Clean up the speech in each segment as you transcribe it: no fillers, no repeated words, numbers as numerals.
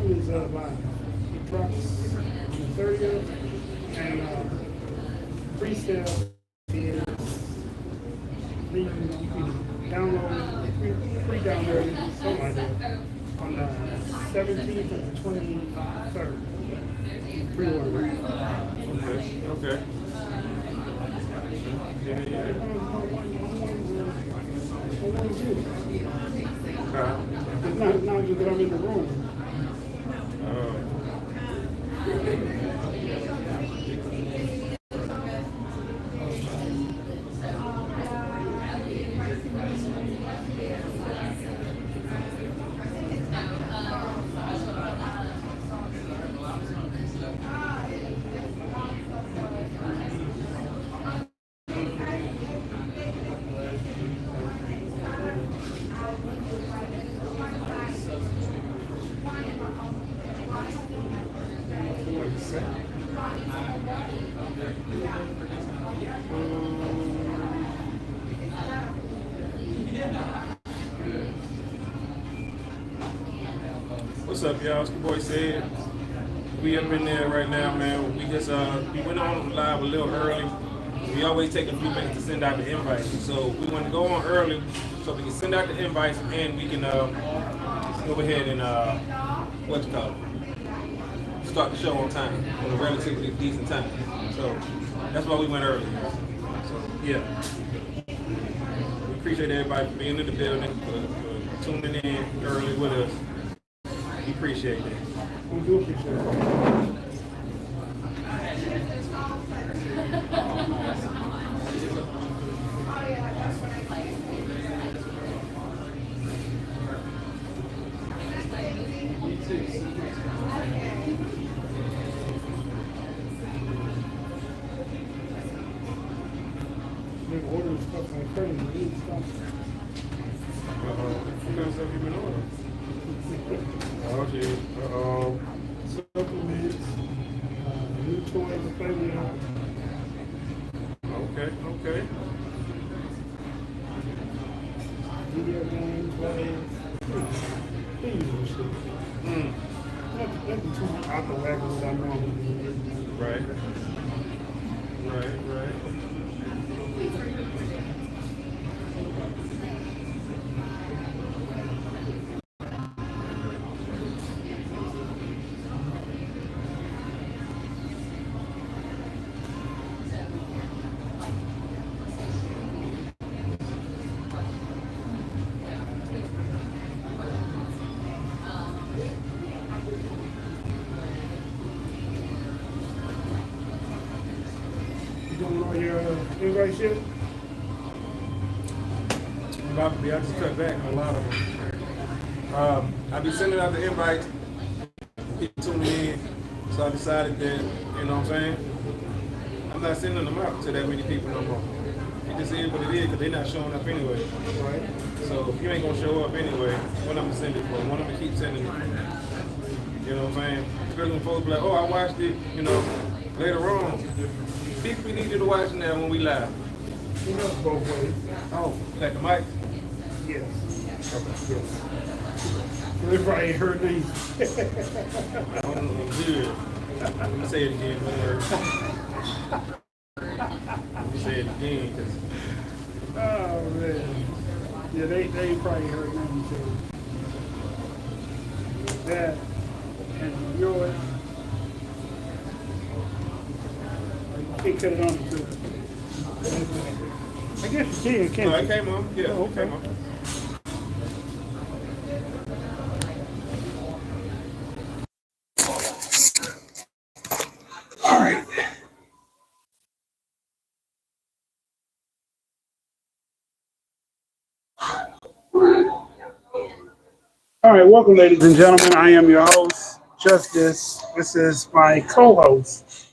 June is live. It drops on the 30th, and pre-sale is free, download, free download, something like that, on the 17th and the 23rd. Pre-order. Okay. Okay. Yeah, yeah. It's not just that I'm in the room. What's up, y'all? It's your boy Said. We up in there right now, man. We just we went on live a little early. We always take a few minutes to send out the invites. So we want to go on early so we can send out the invites and we can go ahead and what's it called? Start the show on time, on a relatively decent time. So that's why we went early. So yeah. We appreciate everybody for being in the building, for tuning in early with us. We appreciate it. We do appreciate it. They're ordering stuff like crazy. They need stuff. What kind of stuff you been ordering? Oh, gee. Supplements, new toys to play with. Okay, okay. Video games, plays. Things shit. Nothing too much out the whack of what I normally do. Right. Right. You doing all your invite shit? About to be, I just cut back on a lot of them. I be sending out the invites, people tuning in, so I decided that, you know what I'm saying? I'm not sending them out to that many people no more. It just is what it is, because they're not showing up anyway, right? So if you ain't gonna show up anyway, what I'm gonna send it for? What I'm gonna keep sending it for? You know what I'm saying? Especially when folks be like, oh, I watched it, you know, later on. People we needed to watch now when we live. You know, both ways. Oh, like the mic? Yes. Okay. Yes. They probably ain't heard these. I don't know. Good. Let me say it again. Don't worry. Let me say it again. Cause Oh, man. Yeah, they probably heard nothing too. That and yours. You can't cut it on too. I guess you can, can't no, you? it came on. Yeah, Oh, it came on. All right. All right, welcome, ladies and gentlemen. I am your host, Justice. This is my co-host.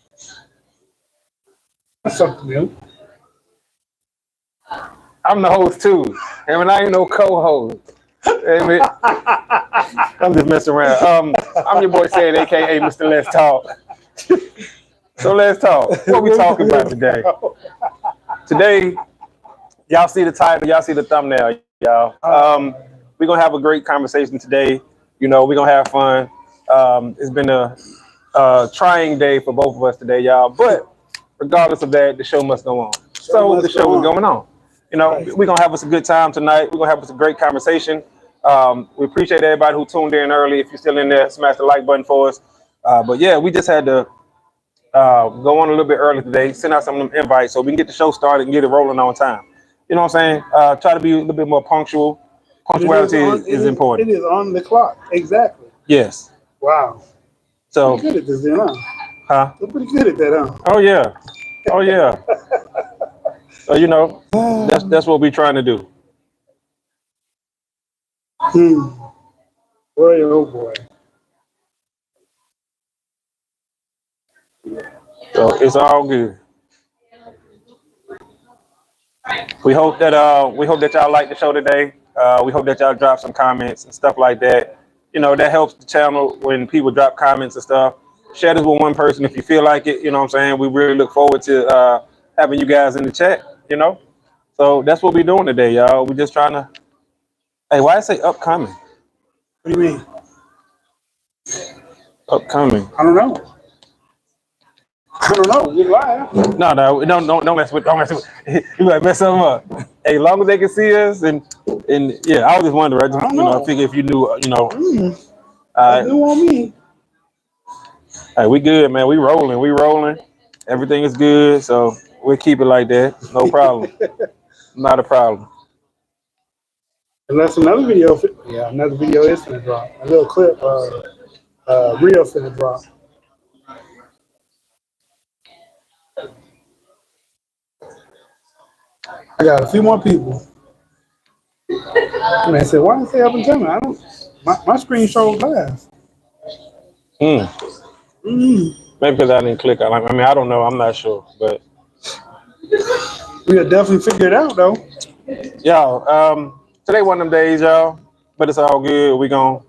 What's up, Camille? I'm the host too. I mean, I ain't no co-host. I'm just messing around. I'm your boy Said, aka Mr. Let's Talk. So let's talk. What we talking about today? Today, y'all see the title, y'all see the thumbnail, y'all. We're gonna have a great conversation today. You know, we're gonna have fun. It's been a trying day for both of us today, y'all. But regardless of that, the show must go on. So the show is going on. You know, we're gonna have us a good time tonight. We're gonna have us a great conversation. We appreciate everybody who tuned in early. If you're still in there, smash the like button for us. But yeah, we just had to go on a little bit early today, send out some of them invites so we can get the show started and get it rolling on time. You know what I'm saying? Try to be a little bit more punctual. Punctuality is important. It is on the clock. Exactly. Yes. Wow. So. Pretty good at this, then, huh? Huh? You're pretty good at that, huh? Oh yeah. Oh yeah. So you know, that's what we're trying to do. Boy, oh boy. So it's all good. We hope that y'all like the show today. We hope that y'all drop some comments and stuff like that. You know, that helps the channel when people drop comments and stuff. Share this with one person if you feel like it. You know what I'm saying? We really look forward to having you guys in the chat, you know? So that's what we're doing today, y'all. We're just trying to. Hey, why I say upcoming? What do you mean? Upcoming. I don't know. We're live. No, don't mess with. You might mess them up. Hey, as long as they can see us, and yeah, I was just wondering. I figure if you knew, New on me. Hey, we good, man. We rolling. Everything is good, so we'll keep it like that. No problem. Not a problem. Unless another video is finna drop. A little clip, reel finna drop. I got a few more people. Man said, why did it say up and coming? I don't. My screen shows live. Maybe because I didn't click on. I mean, I don't know. I'm not sure, but we'll definitely figure it out, though. Y'all, today one of them days, y'all. But it's all good. We gonna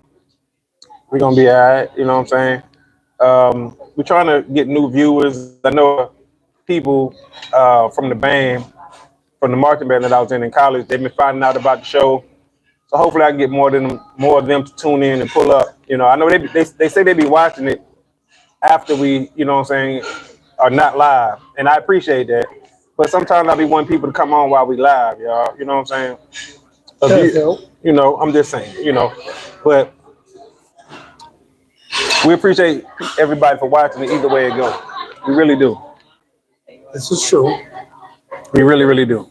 be all right. You know what I'm saying? We're trying to get new viewers. I know people from the band, from the marching band that I was in college. They've been finding out about the show. So hopefully I can get more of them to tune in and pull up. You know, I know they say they be watching it after we, you know what I'm saying, are not live. And I appreciate that. But sometimes I be wanting people to come on while we live, y'all. You know what I'm saying? You know, I'm just saying, you know. But we appreciate everybody for watching it either way it goes. We really do. This is true. We really, really do.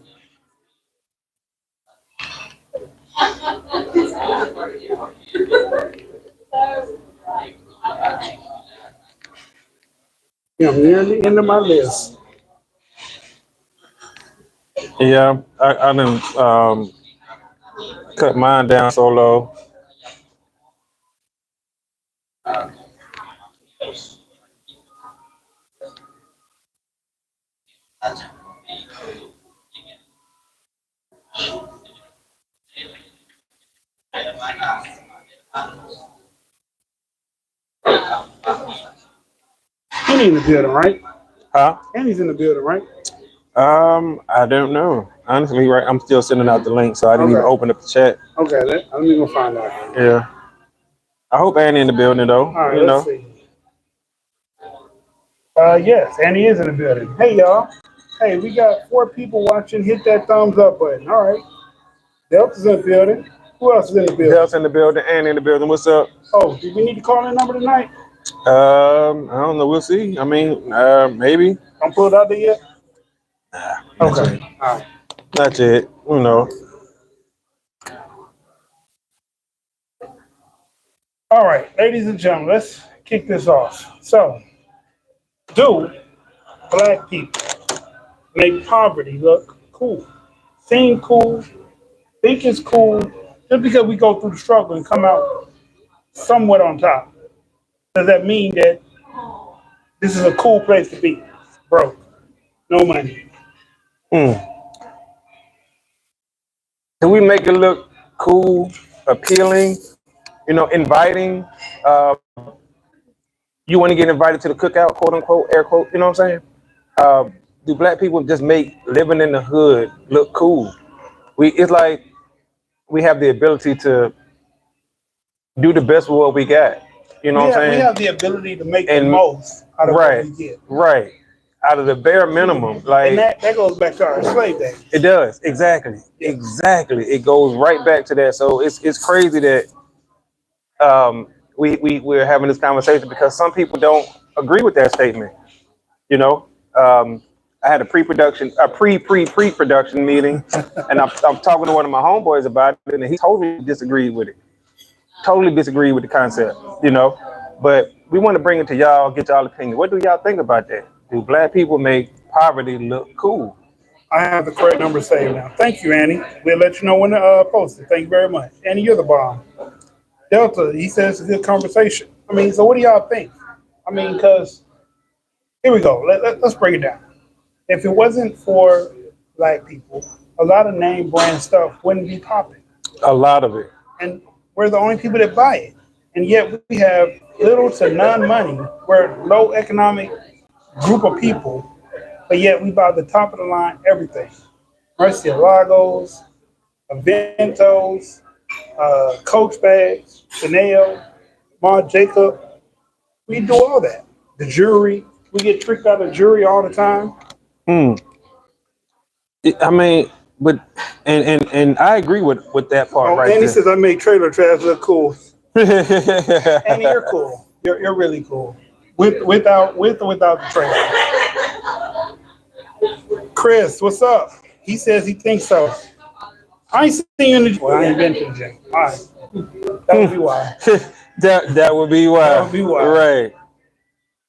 I'm near the end of my list. Yeah, I done cut mine down so low. Andy's in the building, right? Huh? Andy's in the building, right? I don't know. Honestly, right, I'm still sending out the link, so I didn't even open up the chat. Okay, let me go find out. Yeah. I hope Andy in the building though. All right, let's see. Yes, Andy is in the building. Hey y'all. Hey, we got 4 people watching. Hit that thumbs up button. All right. Delta's in the building. Who else is in the building? Delta's in the building. Andy in the building. What's up? Oh, do we need to call that number tonight? I don't know. We'll see. I mean, maybe. Don't pull it out there yet? Nah. Okay. All right. Not yet. You know. All right, ladies and gentlemen, let's kick this off. So, do black people make poverty look cool? Seem cool? Think it's cool? Just because we go through the struggle and come out somewhat on top, does that mean that this is a cool place to be? Broke, no money. Can we make it look cool, appealing, you know, inviting? You want to get invited to the cookout, quote unquote, air quote, you know what I'm saying? Do black people just make living in the hood look cool? It's like we have the ability to do the best with what we got. You know what I'm We saying? have the ability to make the And most out of right, what we get. right. Out of the bare minimum, And like that goes back to our slave days. it does. Exactly. Yeah. Exactly. It goes right back to that. So it's crazy that um we're having this conversation because some people don't agree with that statement. You know, I had a pre-production meeting, and I'm talking to one of my homeboys about it, and he totally disagreed with it. Totally disagreed with the concept. You know, but we want to bring it to y'all, get y'all opinion. What do y'all think about that? Do black people make poverty look cool? I have the correct number saved now. Thank you, Annie. We'll let you know when to post it. Thank you very much. Annie, you're the bomb. Delta, he says it's a good conversation. I mean, so what do y'all think? I mean, because here we go. Let's break it down. If it wasn't for black people, a lot of name brand stuff wouldn't be popping. A lot of it. And we're the only people that buy it. And yet we have little to none money. We're a low economic group of people, but yet we buy the top of the line everything. Murcielagos, Aventos, Coach bags, Chanel, Marc Jacob. We do all that. The jewelry, we get tricked out of jewelry all the time. Hmm. I mean, but and I agree with that part Oh, right Andy there. says I make trailer trash look cool. Andy, you're cool. You're really cool. With or without the trailer. Chris, what's up? He says he thinks so. I ain't seen you in the gym. Well, I ain't been to the gym. All right. That would be why. That would be why. That would be why. Right.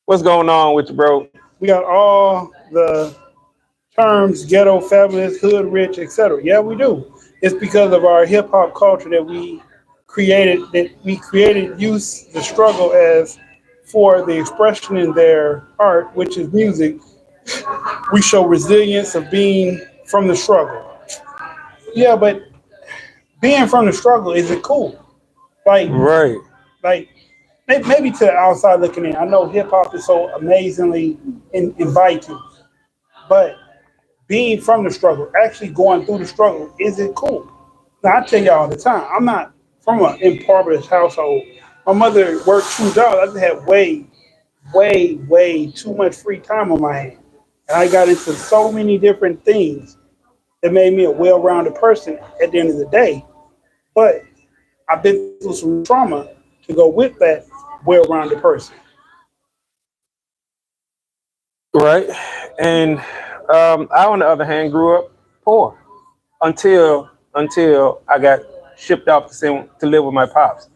What's going on with you, bro? We got all the terms ghetto, fabulous, hood, rich, etc. Yeah, we do. It's because of our hip hop culture that we created use the struggle as for the expression in their art, which is music. We show resilience of being from the struggle. Yeah, but being from the struggle is it cool? Like Right. like maybe to the outside looking in. I know hip hop is so amazingly inviting, but being from the struggle, actually going through the struggle, is it cool? Now I tell y'all all the time, I'm not from an impoverished household. My mother worked 2 jobs. I just had way too much free time on my hand. And I got into so many different things that made me a well-rounded person at the end of the day. But I've been through some trauma to go with that well-rounded person. Right. And I, on the other hand, grew up poor until I got shipped off to live with my pops.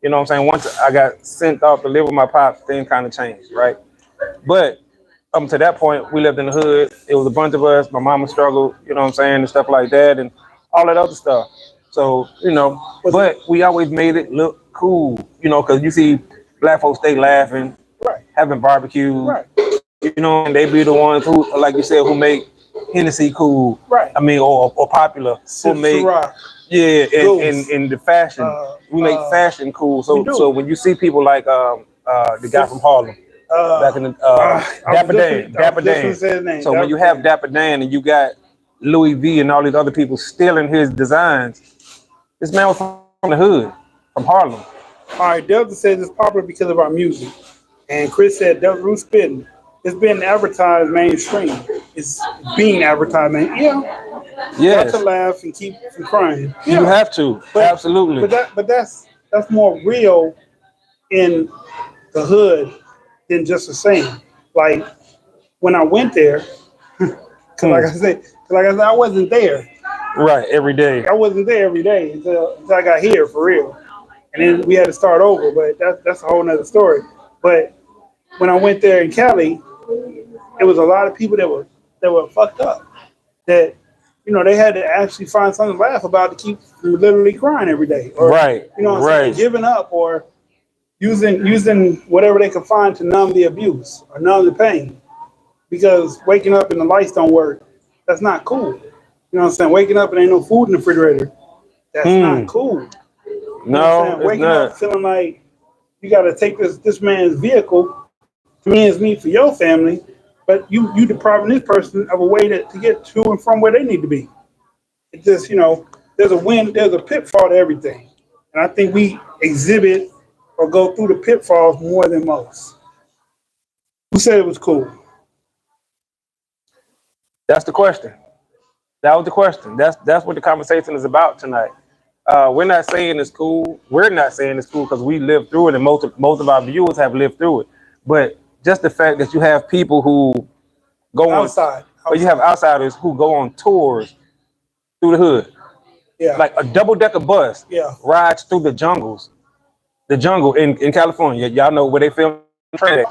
You know what I'm saying? Once I got sent off to live with my pops, things kind of changed, right? But up to that point, we lived in the hood. It was a bunch of us. My mama struggled, you know what I'm saying, and stuff like that, and all that other stuff. So, you know, but we always made it look cool, you know, because you see black folks stay laughing, Right, having barbecue, right, you know, and they be the ones who, like you said, who make Hennessy cool. right. I mean, or popular, who Sip make Ciroc, yeah, Ghost. in the fashion. Uh, We make fashion cool. we So do. when you see people like the guy from Harlem, back in the Dapper Dan. Say his name. So when you have Dapper Dan and you got Louis V and all these other people stealing his designs, this man was from the hood, from Harlem. All right, Delta says it's popular because of our music. And Chris said Delta Root spitting. It's been advertised mainstream. It's being advertised Yeah. Got Yes, to laugh and keep from crying. Yeah. you have to. But Absolutely. that's more real in the hood than just a saying. Like when I went there, because like I said, I wasn't there. Right, every day. I wasn't there every day until I got here for real, and then we had to start over. But that's a whole nother story. But when I went there in Cali, it was a lot of people that were fucked up. That they had to actually find something to laugh about to keep from literally crying every day, or Right, what I'm saying, right. giving up, or using whatever they could find to numb the abuse or numb the pain. Because waking up and the lights don't work, that's not cool. You know what I'm saying? Waking up and ain't no food in the refrigerator, that's not cool. You know what I'm No, saying? it's Waking up not. feeling like you got to take this man's vehicle to me for your family, but you depriving this person of a way to get to and from where they need to be. It just there's a pitfall to everything, and I think we exhibit or go through the pitfalls more than most? Who said it was cool? That's the question. That was the question. That's what the conversation is about tonight. We're not saying it's cool. We're not saying it's cool because we lived through it, and most of our viewers have lived through it. But just the fact that you have people who go on, or you have outsiders who go on tours through the hood, like a double-decker bus rides through the jungle in California. Y'all know where they film train.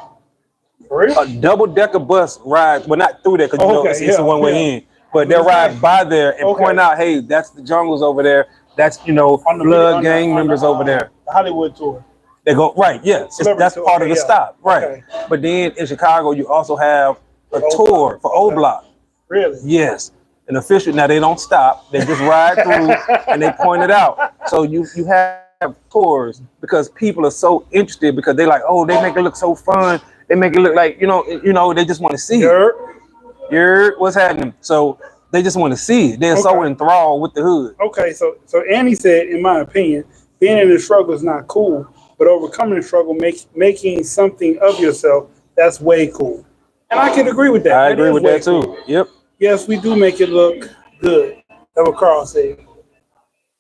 A double-decker bus rides, well, not through there because you know it's a one-way in, but they'll ride by there and point out, hey, that's the jungles over there. That's, you know, blood gang members over there. The Hollywood tour. They go, right, yeah. That's part of the stop, right. Okay. But then in Chicago, you also have a tour for O Block. Really? Yes. An official, now they don't stop. They just ride through and they point it out. So you have tours because people are so interested because they like, oh, they make it look so fun. They make it look like, you know, they just want to see it. What's happening? So they just want to see it. They're so enthralled with the hood. Okay, so Annie said, in my opinion, being in the struggle is not cool, but overcoming the struggle, making something of yourself, that's way cool. And I can agree with that. I agree with that too. Cool. Yep. Yes, we do make it look good. That's what Carl said.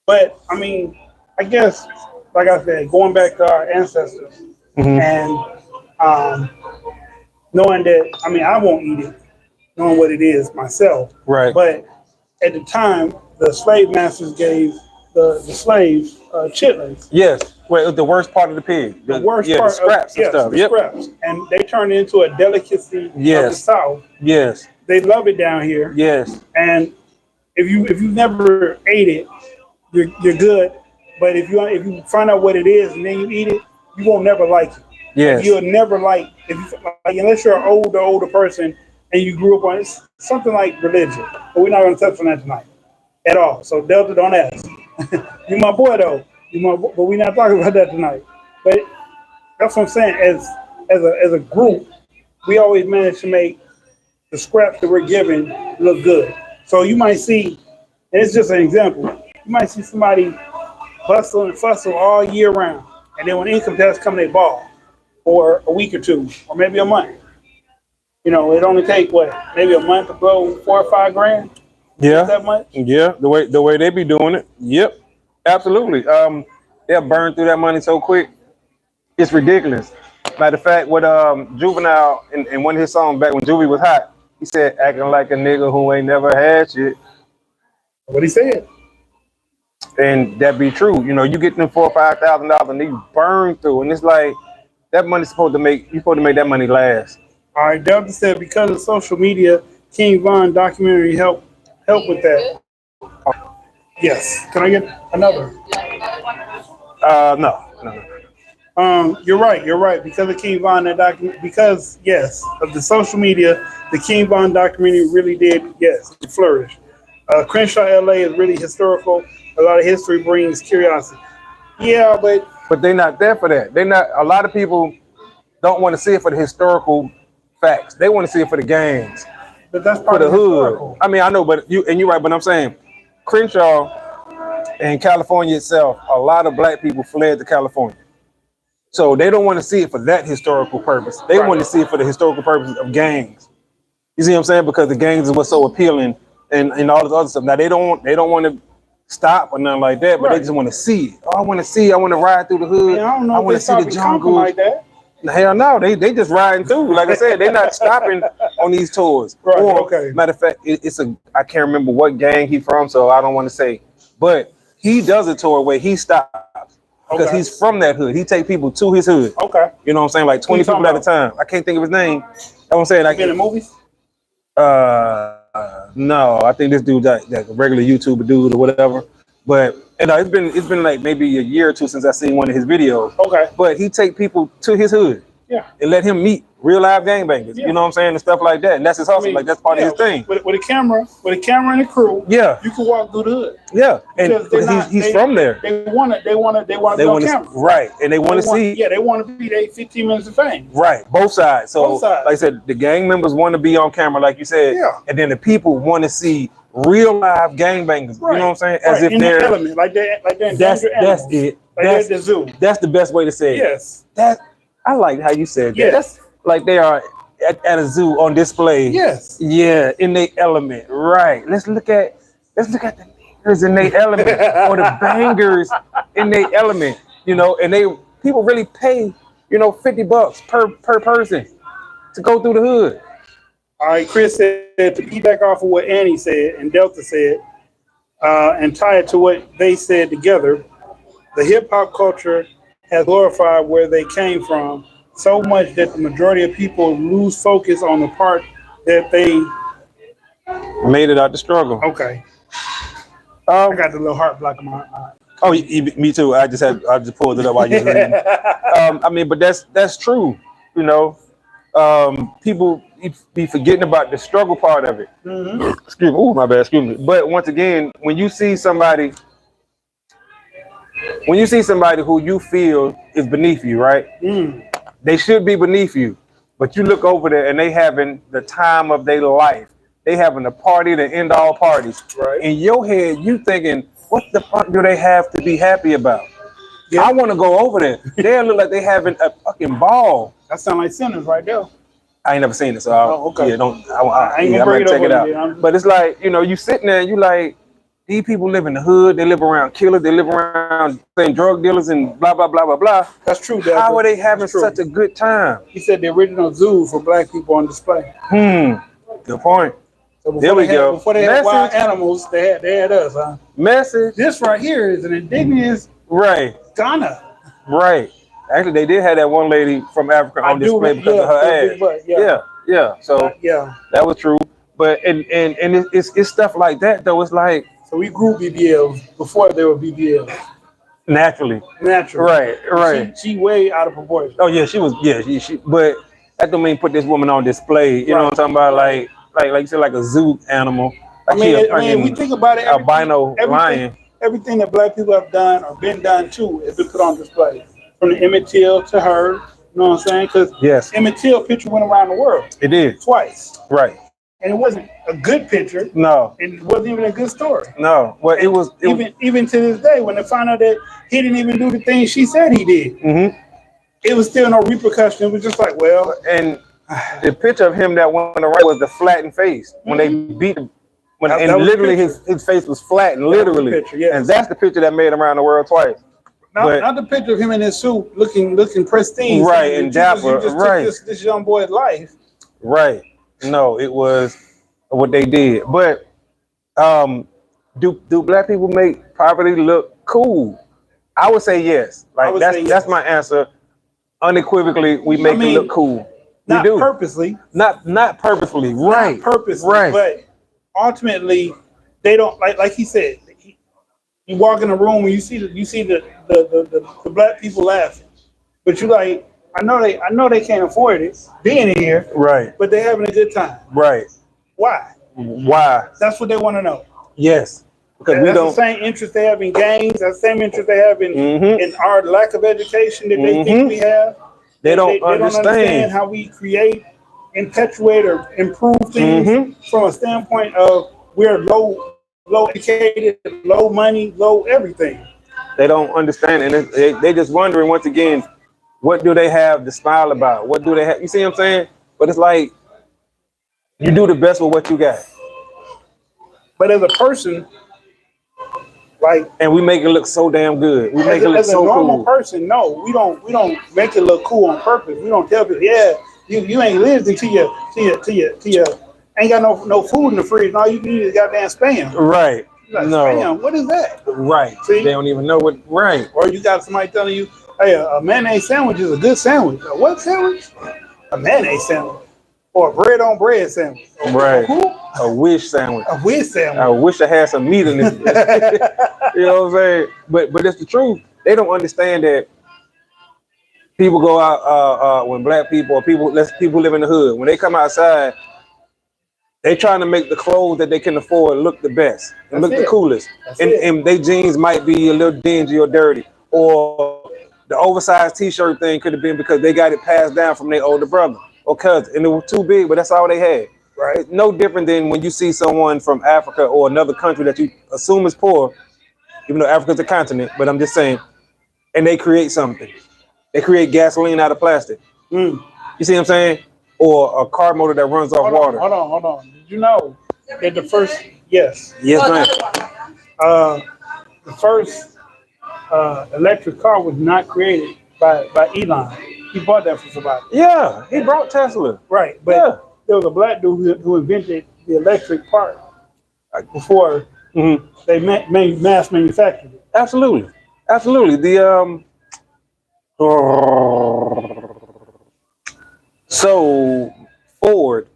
But I mean, I guess, like I said, going back to our ancestors and knowing that, I mean, I won't eat it, knowing what it is myself. Right. But at the time, the slave masters gave the slaves chitlins. Yes. Well, the worst part of the pig. The worst part the scraps and stuff. The scraps. And they turned it into a delicacy of the South. Yes. They love it down here. Yes. And if you never ate it, you're good. But if you find out what it is and then you eat it, you won't never like it. Yes. You'll never like unless you're an older person and you grew up on it, something like religion. But we're not going to touch on that tonight at all. So Delta, don't ask. You're my boy though. But we're not talking about that tonight. But that's what I'm saying. As a group, we always manage to make the scraps that we're given look good. So you might see, and it's just an example, you might see somebody bustle and fussle all year round. And then when income tax come, they ball for a week or two, or maybe a month. You know, it only take maybe a month to blow $4 or $5 grand. Yeah. That much? Yeah. The way they be doing it. Yep. Absolutely. They'll burn through that money so quick. It's ridiculous. Matter of fact, what Juvenile in one of his songs back when Juvie was hot, he said, acting like a nigga who ain't never had shit. What he said. And that be true. You know, you get them $4,000 or $5,000 and they burn through, and it's like that money's supposed to make that money last. All right, Delta said because of social media, King Von documentary help with that. Yes. Can I get another? No. You're right. Because of King Von, because of the social media, the King Von documentary really did, flourish. Crenshaw, LA is really historical. A lot of history brings curiosity. Yeah, but they're not there for that. A lot of people don't want to see it for the historical facts. They want to see it for the gangs. But that's part of the hood. I mean, I know, but you're right, but I'm saying Crenshaw and California itself, a lot of black people fled to California. So they don't want to see it for that historical purpose. They want to see it for the historical purpose of gangs. You see what I'm saying? Because the gangs is what's so appealing and all this other stuff. Now they don't want to stop or nothing like that, but they just want to see it. Oh, I want to ride through the hood. Yeah, I don't know. I want to see the jungle like that. Hell no, they just riding through. Like I said, they're not stopping on these tours. Right, Matter of fact, I can't remember what gang he from, so I don't want to say. But he does a tour where he stops because he's from that hood. He take people to his hood. Okay. You know what I'm saying? Like 20 people at a time. I can't think of his name. That's what I'm saying. Like in the movies? No, I think this dude like a regular YouTuber dude or whatever. But it's been like maybe a year or two since I seen one of his videos. Okay. But he take people to his hood. Yeah. And let him meet real live gangbangers. Yeah. You know what I'm saying? And stuff like that. And that's his hustle. Like that's part of his thing. With a camera and a crew. Yeah. You can walk through the hood. Yeah. And he's from there. They want to be on camera. Right. And they want to see. Yeah, they want to be their 15 minutes of fame. Right. Both sides. So like I said, the gang members want to be on camera, like you said. Yeah. And then the people want to see real live gangbangers. Right. You know what I'm saying? As if in they're the element, like they're that's it. Like they're at the zoo. That's the best way to say it. Yes. That I like how you said that. Yes. That's like they are at a zoo on display. Yes. Yeah, in their element. Right. Let's look at the niggas in their element or the bangers in their element. You know, and people really pay, $50 per person to go through the hood. All right, Chris said to piggyback off of what Annie said and Delta said, and tie it to what they said together. The hip hop culture has glorified where they came from so much that the majority of people lose focus on the part that they made it out the struggle. Okay. I got the little heart block in my eye. Oh, me too. I just pulled it up while you was reading. I mean, but that's true. People be forgetting about the struggle part of it. Mm-hmm. Excuse me. Oh, my bad. Excuse me. But once again, when you see somebody who you feel is beneath you, right? They should be beneath you, but you look over there and they having the time of their life. They having a party to end all parties. Right. In your head, you thinking, what the fuck do they have to be happy about? Yeah. I want to go over there. They look like they having a fucking ball. That sound like Sinners right there. I ain't never seen it, so okay. Yeah, I ain't gonna bring it check it out. But it's like, you sitting there and you like, these people live in the hood, they live around killers, they live around same drug dealers and blah, blah, blah, blah, blah. That's true, Dad. How are they having such a good time? He said the original zoo for black people on display. Good point. So there we go. Before they had wild animals, they had us, huh? Message. This right here is an indigenous Ghana. Right. Actually, they did have that one lady from Africa on display because of her ass. Yeah. So that was true. But and it's stuff like that though. It's like, so we grew BBLs before there were BBLs. Naturally. Right. She way out of proportion. Oh yeah, she was. Yeah, she. But that don't mean put this woman on display. You know what I'm talking about? Like you said, like a zoo animal. Like I mean, we think about it. Albino lion. Everything that black people have done or been done to has been put on display. From the Emmett Till to her, you know what I'm saying? Because Emmett Till picture went around the world. It did. Twice. Right. And it wasn't a good picture. No. And it wasn't even a good story. No. Well, it was even to this day, when they found out that he didn't even do the things she said he did, it was still no repercussion. It was just like, well. And the picture of him that went around was the flattened face. When they beat him. And literally his face was flattened, literally. Picture, yes. And that's the picture that made him around the world twice. Not the picture of him in his suit looking pristine. Right, and dapper. Right. Took this young boy's life. Right. No, it was what they did. But do black people make poverty look cool? I would say yes. Like that's my answer. Unequivocally, we make it look cool. We not do. Purposely. Not purposely. Right. Not purposely. Right. But ultimately, they don't like he said. You walk in a room and you see the black people laughing, but you like, I know they can't afford it being in here, right? But they're having a good time, right? Why? That's what they want to know. Yes, because that's the same interest they have in gangs. That's the same interest they have in our lack of education that they think we have. They don't understand how we create, perpetuate, or improve things from a standpoint of we're low educated, low money, low everything. They don't understand, and they just wondering once again, what do they have to smile about? What do they have? You see what I'm saying? But it's like you do the best with what you got. But as a person, and we make it look so damn good. We make it look so cool. As a normal person, no, we don't make it look cool on purpose. We don't tell people, you ain't lived until you ain't got no food in the fridge. And all you need is goddamn Spam. Right. Like, no. Spam, what is that? Right. See? They don't even know what. Right. Or you got somebody telling you, hey, a mayonnaise sandwich is a good sandwich. A what sandwich? A mayonnaise sandwich. Or a bread on bread sandwich. Right. A wish sandwich. A wish sandwich. I wish I had some meat in it. You know what I'm saying? But it's the truth. They don't understand that people go out when black people or people live in the hood. When they come outside, they trying to make the clothes that they can afford look the best and look the coolest. And their jeans might be a little dingy or dirty. Or the oversized t-shirt thing could have been because they got it passed down from their older brother or cousin. And it was too big, but that's all they had. Right. It's no different than when you see someone from Africa or another country that you assume is poor, even though Africa's a continent, but I'm just saying, and they create something. They create gasoline out of plastic. Mm. You see what I'm saying? Or a car motor that runs off water. Hold on. Did you know that the first? Yes. Yes, man. The first electric car was not created by Elon. He bought that for somebody. Yeah, he brought Tesla. Right, but Yeah. there was a black dude who invented the electric part before they mass manufactured it. Absolutely. Absolutely. So Ford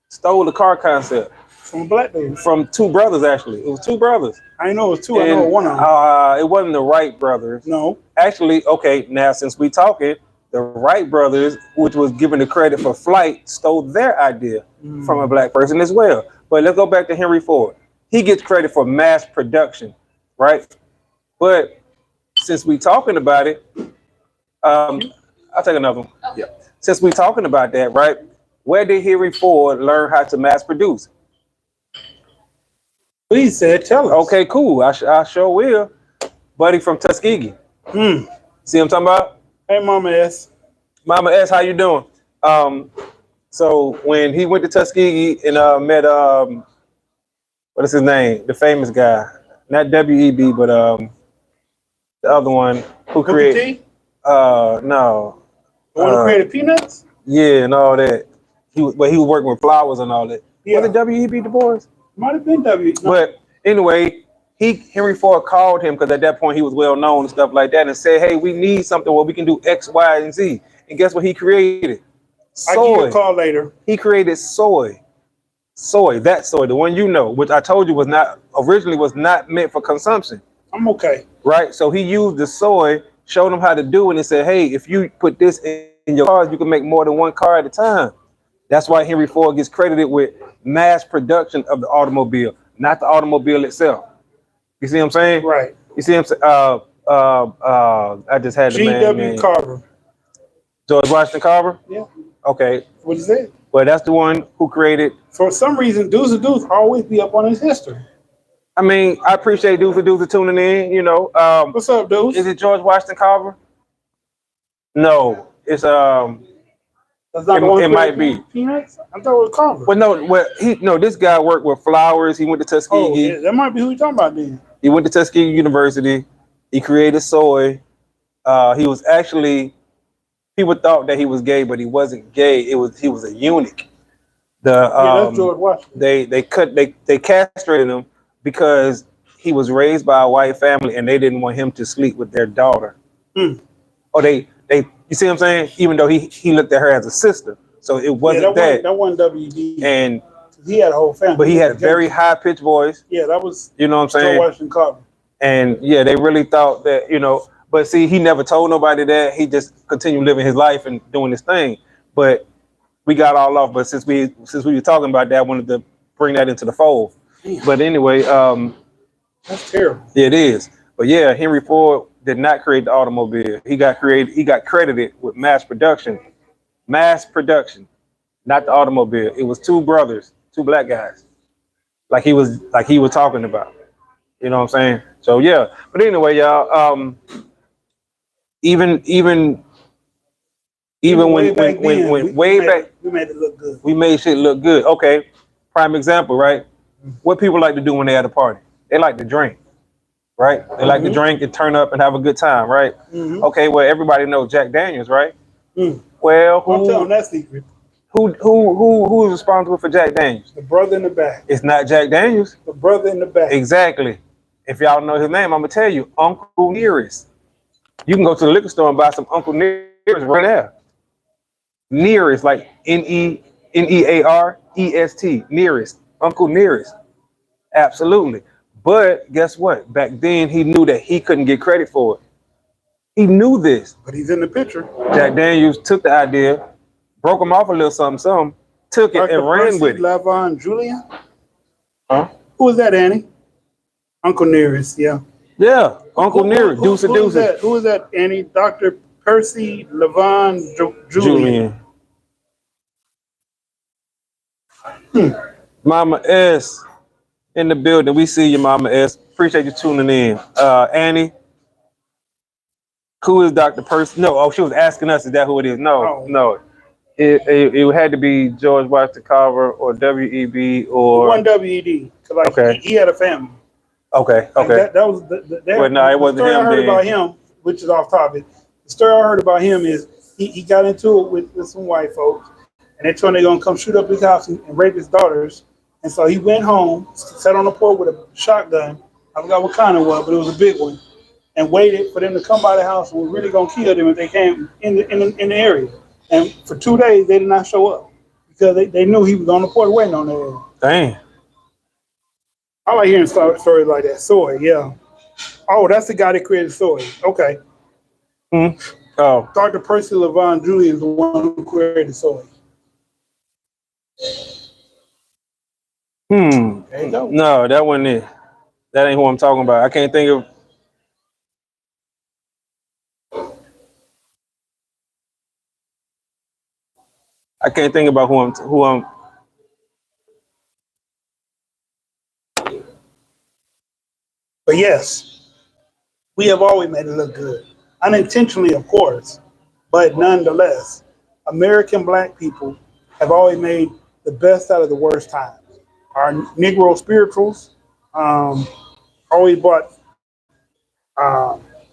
stole the car concept From a black dude. from two brothers. Actually, it was two brothers. I know it was two. I know one of them. It wasn't the Wright brothers. No. Actually, okay. Now, since we talking, the Wright brothers, which was given the credit for flight, stole their idea from a black person as well. But let's go back to Henry Ford. He gets credit for mass production, right? But since we talking about it, I'll take another one. Yeah. Since we talking about that, right? Where did Henry Ford learn how to mass produce? Please say it. Tell us. Okay, cool. I sure will. Buddy from Tuskegee. See what I'm talking about? Hey, Mama S. Mama S, how you doing? So when he went to Tuskegee and met what is his name? The famous guy, not W.E.B. but the other one who created. No. The one who created Peanuts? Yeah, and all that. He was working with flowers and all that. Yeah. Was it W.E.B. Du Bois? Might have been W. No. But anyway, Henry Ford called him because at that point he was well known and stuff like that, and said, "Hey, we need something where we can do X, Y, and Z." And guess what he created? Soy. I'll give you a call later. He created soy. Soy, that soy, the one you know, which I told you was not meant for consumption. I'm okay. Right? So he used the soy, showed him how to do it, and said, "Hey, if you put this in your cars, you can make more than one car at a time." That's why Henry Ford gets credited with mass production of the automobile, not the automobile itself. You see what I'm saying? Right. You see what I'm saying? I just had the man G.W. name. Carver. George Washington Carver? Yeah. Okay. What is that? Well, that's the one who created. For some reason, Deuce and Deuce always be up on his history. I mean, I appreciate Deuce for tuning in, you know. What's up, Deuce? Is it George Washington Carver? No. It's That's not the one it who might created be. Peanuts? I thought it was Carver. Well, this guy worked with flowers. He went to Tuskegee. Oh, yeah, that might be who you're talking about then. He went to Tuskegee University. He created soy. He was actually, people thought that he was gay, but he wasn't gay. He was a eunuch. That's George Washington. They castrated him because he was raised by a white family and they didn't want him to sleep with their daughter. Or they you see what I'm saying? Even though he looked at her as a sister, so it wasn't that. That wasn't WD. And he had a whole family. but he had a very high pitched voice. Yeah, that was. You know what I'm saying? George Washington Carver. And yeah, they really thought that, you know, but see, he never told nobody that. He just continued living his life and doing his thing. But we got all off. But since we were talking about that, I wanted to bring that into the fold. Damn. But anyway, that's terrible. It is. But yeah, Henry Ford did not create the automobile. He got credited with mass production, not the automobile. It was two brothers, two black guys, like he was talking about. You know what I'm saying? So yeah. But anyway, y'all. Even when way back, we made it look good. We made shit look good. Okay, prime example, right? What people like to do when they're at a party? They like to drink, right? They like to drink and turn up and have a good time, right? Okay, well, everybody knows Jack Daniels, right? Well, I'm telling that secret. Who's responsible for Jack Daniels? The brother in the back. It's not Jack Daniels. The brother in the back. Exactly. If y'all know his name, I'm gonna tell you, Uncle Nearest. You can go to the liquor store and buy some Uncle Nearest right there. Nearest, like Nearest, Nearest, Uncle Nearest. Absolutely. But guess what? Back then, he knew that he couldn't get credit for it. He knew this. But he's in the picture. Jack Daniels took the idea, broke him off a little something, took it and ran with it. Lavon Julian? Huh? Who was that, Annie? Uncle Nearest, yeah. Yeah, Uncle Nearest, Deuce and Deuce. Who is that, Annie? Dr. Percy Lavon Julian. Mama S in the building. We see you, Mama S. Appreciate you tuning in. Annie, Who is Dr. Percy? No, oh, she was asking us, is that who it is? No, Oh, no. It had to be George Washington Carver or WEB it or wasn't WED because like okay, he had a family. okay, Like okay. that was Well, no, it the wasn't story I him heard about then. him, which is off topic. The story I heard about him is he got into it with some white folks, and they told him they're gonna come shoot up his house and rape his daughters. And so he went home, sat on the porch with a shotgun. I forgot what kind it was, but it was a big one, and waited for them to come by the house and were really gonna kill them if they came in the area. And for 2 days they did not show up because they knew he was on the porch waiting on them. Dang. I like hearing stories like that. Soy, yeah. Oh, that's the guy that created Soy. Okay. Hmm. Oh. Dr. Percy LaVon Julian is the one who created Soy. There you go. No, that wasn't it. That ain't who I'm talking about. I can't think of. I can't think about who I'm. But yes, we have always made it look good. Unintentionally, of course, but nonetheless, American black people have always made the best out of the worst times. Our Negro spirituals always brought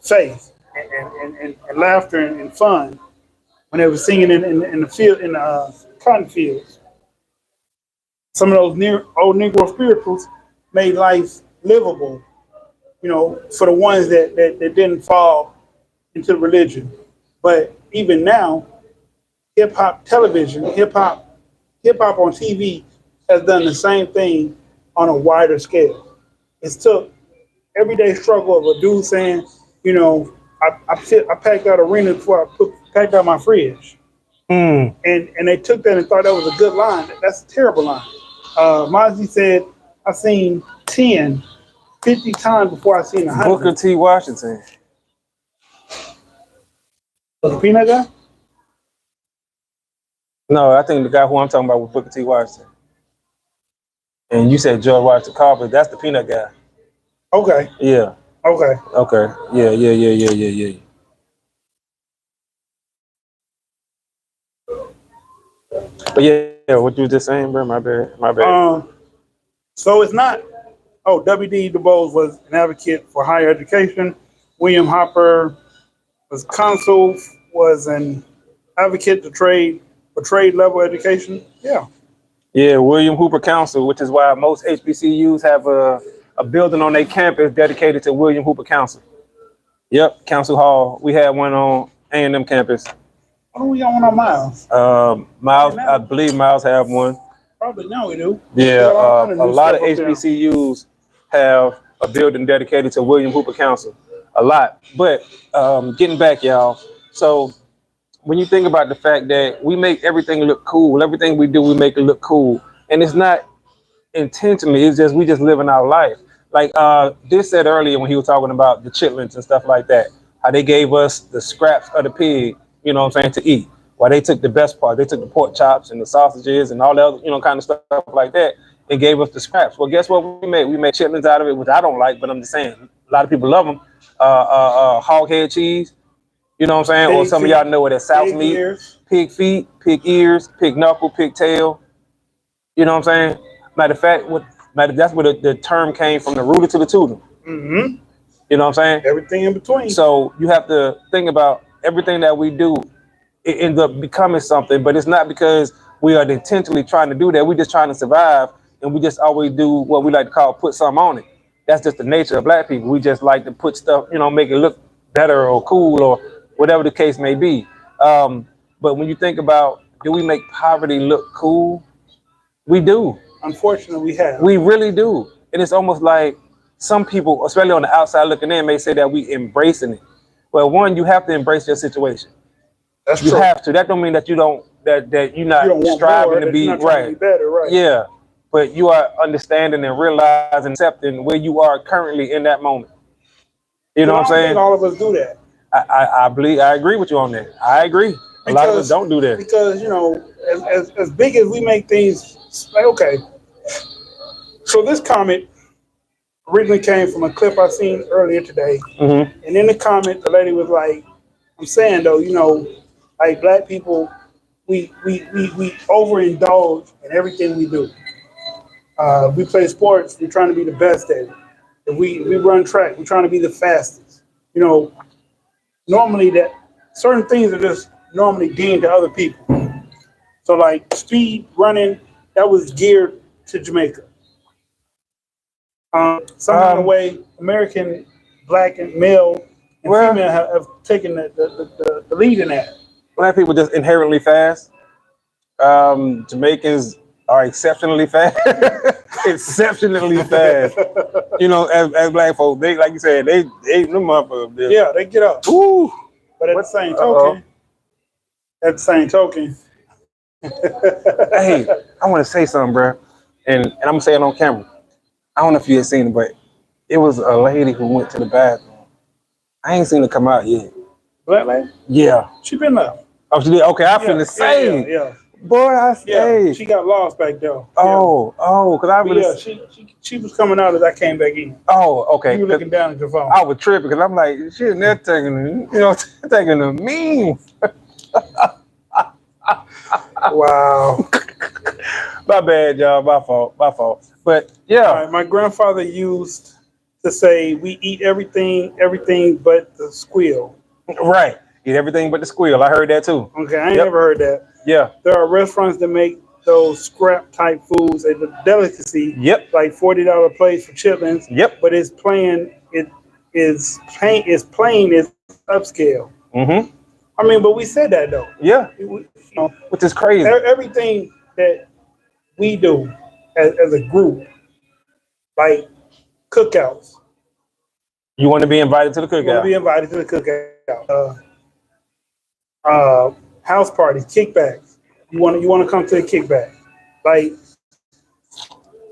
faith and laughter and fun when they were singing in the field in the cotton fields. Some of those old Negro spirituals made life livable, for the ones that didn't fall into religion. But even now, hip hop television, hip hop on TV has done the same thing on a wider scale. It's took everyday struggle of a dude saying, I packed out arena before packed out my fridge. And they took that and thought that was a good line. That's a terrible line. Mozzie said, I've seen 10, 50 times before I seen 100. Booker T. Washington. Was the peanut guy? No, I think the guy who I'm talking about was Booker T. Washington. And you said George Washington Carver. That's the peanut guy. Okay. Yeah. Okay. Okay. Yeah. But yeah, what you were just saying, bro? My bad. So it's not. Oh, W.D. Du Bois was an advocate for higher education. William Hopper was consul, was an advocate for trade level education. Yeah. Yeah, William Hooper Council, which is why most HBCUs have a building on their campus dedicated to William Hooper Council. Yep, Council Hall. We had one on A&M campus. Oh, we got one on Miles. Miles, I believe Miles have one. Probably now we do. Yeah, a lot of HBCUs have a building dedicated to William Hooper Council. A lot. But getting back, y'all. So when you think about the fact that we make everything look cool, everything we do, we make it look cool. And it's not intentionally, it's just we just living our life. Like this said earlier when he was talking about the chitlins and stuff like that, how they gave us the scraps of the pig, you know what I'm saying, to eat. While they took the best part, they took the pork chops and the sausages and all the other, kind of stuff like that, and gave us the scraps. Well, guess what we made? We made chitlins out of it, which I don't like, but I'm just saying, a lot of people love them. Hog head cheese, you know what I'm saying? Pig or some feet, of y'all know what that South pig meat, ears. pig feet, pig ears, pig knuckle, pig tail. You know what I'm saying? Matter of fact, that's where the term came from, the rooter to the tutor. Mm-hmm. You know what I'm saying? Everything in between. So you have to think about everything that we do. It ends up becoming something, but it's not because we are intentionally trying to do that. We're just trying to survive, and we just always do what we like to call put something on it. That's just the nature of black people. We just like to put stuff, make it look better or cool or whatever the case may be. But when you think about, do we make poverty look cool? We do. Unfortunately, we have. We really do. And it's almost like some people, especially on the outside looking in, may say that we embracing it. Well, one, you have to embrace your situation. That's you true. have to. That don't mean that you don't that you're not striving to be right. To be better, right. Yeah. But you are understanding and realizing, accepting where you are currently in that moment. You know what I'm saying? I think all of us do that. I agree with you on that. I agree. A lot of us don't do that. Because, as big as we make things, like, okay. So this comment originally came from a clip I seen earlier today. Mm-hmm. And in the comment, the lady was like, I'm saying though, like black people, we overindulge in everything we do. We play sports, we're trying to be the best at it. If we run track, we're trying to be the fastest. You know, normally that certain things are just normally deemed to other people. So like speed running, that was geared to Jamaica. Somehow the way American black and male and Well, female have taken the lead in that. black people just inherently fast. Jamaicans are exceptionally fast. Exceptionally fast. As black folks, they like you said, they them motherfuckers. Yeah, they get up. Woo. But at the same token, Hey, I want to say something, bro, and I'm gonna say it on camera. I don't know if you had seen it, but it was a lady who went to the bathroom. I ain't seen her come out yet. black lady, Yeah. she been up. Oh, she did. Okay, I feel the same. Yeah. Boy, I say. She got lost back there. Because I really. Yeah, she was coming out as I came back in. Oh, okay. You were looking down at your phone. I was tripping because I'm like, she in there taking, taking a meme. Wow. My bad, y'all. My fault. But yeah. All right, my grandfather used to say, "We eat everything but the squeal." Right. Eat everything but the squeal. I heard that too. Okay, I ain't never heard that. Yeah. There are restaurants that make those scrap type foods as a delicacy. Yep. Like $40 plates for chitlins. Yep. But it's plain. It is plain. It's upscale. Mm-hmm. I mean, but we said that though. Yeah. Which is crazy. Everything that we do as a group, like cookouts. You want to be invited to the You want to cookout? be invited to the cookout. House parties, kickbacks. You want to come to the kickback. Like,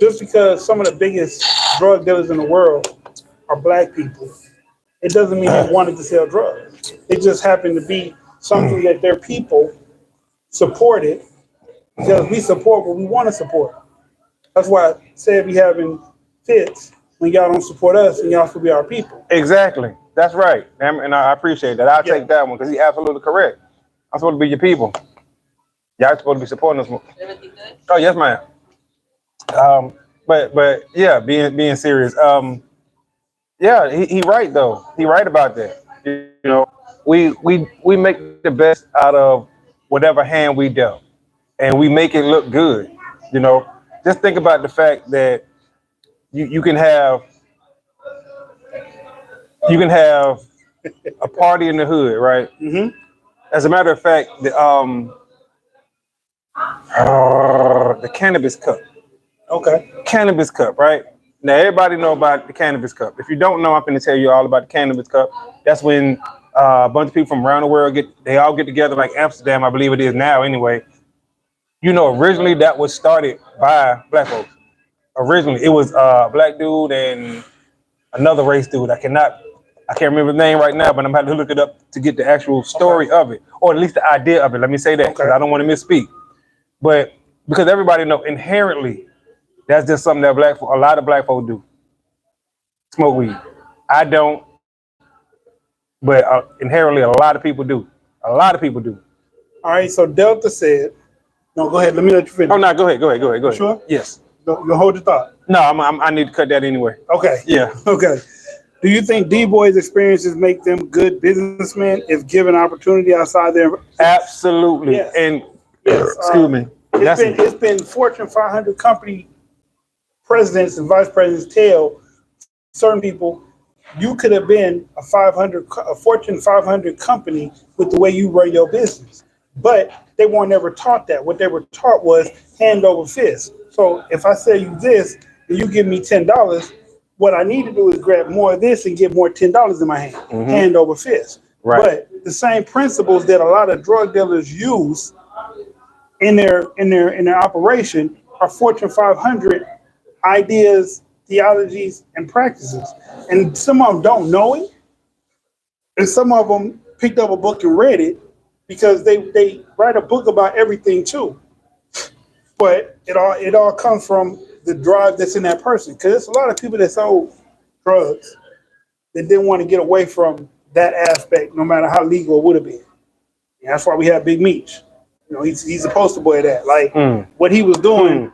just because some of the biggest drug dealers in the world are black people, it doesn't mean they wanted to sell drugs. It just happened to be something that their people supported because we support what we want to support. That's why I said we having fits when y'all don't support us and y'all should be our people. Exactly. That's right. And I appreciate that. I'll take that one because he's absolutely correct. I'm supposed to be your people. Y'all supposed to be supporting us more. Everything good? Oh yes, ma'am. But yeah, being serious. Yeah, he right though. He right about that. We make the best out of whatever hand we dealt, and we make it look good. Just think about the fact that you can have a party in the hood, right? Mm-hmm. As a matter of fact, the cannabis cup. Okay. Cannabis cup, right? Now everybody know about the cannabis cup. If you don't know, I'm going to tell you all about the cannabis cup. That's when a bunch of people from around the world all get together, like Amsterdam, I believe it is now anyway. Originally that was started by black folks. Originally, it was a black dude and another race dude. I can't remember the name right now, but I'm about to look it up to get the actual story of it, or at least the idea of it. Let me say that because I don't want to misspeak. But because everybody know inherently, that's just something that a lot of black folk do. Smoke weed. I don't, but inherently, a lot of people do. A lot of people do. All right. So Delta said, "No, go ahead. Let me let you finish." Oh no, go ahead. Sure. Yes. You hold your thought. No, I need to cut that anyway. Okay. Yeah. Okay. Do you think D-Boy's experiences make them good businessmen if given opportunity outside their? Absolutely. Yes. And Yes. excuse me. It's been Fortune 500 company presidents and vice presidents tell certain people you could have been a Fortune 500 company with the way you run your business, but they weren't never taught that. What they were taught was hand over fist. So if I sell you this and you give me $10, what I need to do is grab more of this and get more $10 in my hand, hand over fist. Right. But the same principles that a lot of drug dealers use in their operation are Fortune 500 ideas, theologies, and practices. And some of them don't know it, and some of them picked up a book and read it because they write a book about everything too. But it all comes from the drive that's in that person. Because there's a lot of people that sold drugs that didn't want to get away from that aspect, no matter how legal it would have been. And that's why we have Big Meech. You know, he's the poster boy of that. Like what he was doing,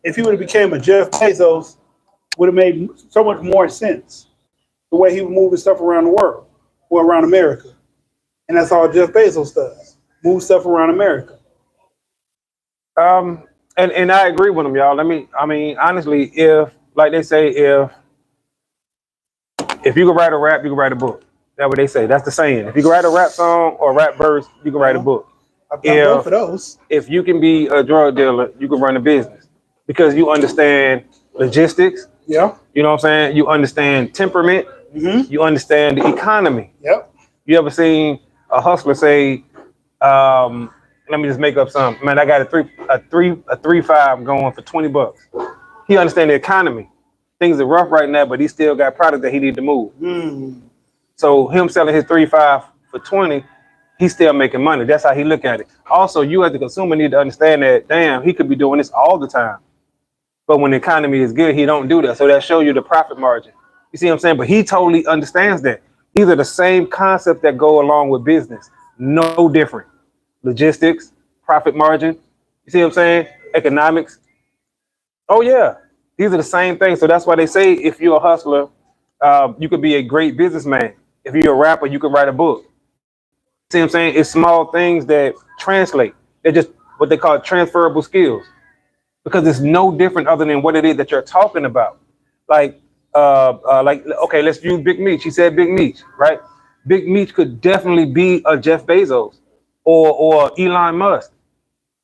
if he would have became a Jeff Bezos, would have made so much more sense. The way he was moving stuff around the world or around America. And that's all Jeff Bezos does. Move stuff around America. And I agree with him, y'all. I mean, honestly, if like they say, if you can write a rap, you can write a book. That's what they say. That's the saying. If you can write a rap song or a rap verse, you can write a book. I've done both of those. If you can be a drug dealer, you can run a business because you understand logistics. Yeah. You know what I'm saying? You understand temperament. You understand the economy. Yep. You ever seen a hustler say, let me just make up something. Man, I got a 3.5 going for $20. He understands the economy. Things are rough right now, but he still got product that he need to move. So him selling his 3.5 for 20, he's still making money. That's how he look at it. Also, you as the consumer need to understand that, damn, he could be doing this all the time. But when the economy is good, he don't do that. So that shows you the profit margin. You see what I'm saying? But he totally understands that. These are the same concepts that go along with business. No different. Logistics, profit margin. You see what I'm saying? Economics. Oh, yeah. These are the same things. So that's why they say if you're a hustler, you could be a great businessman. If you're a rapper, you can write a book. See what I'm saying? It's small things that translate. They're just what they call transferable skills. Because it's no different other than what it is that you're talking about. Like, okay, let's use Big Meech. He said Big Meech, right? Big Meech could definitely be a Jeff Bezos or Elon Musk.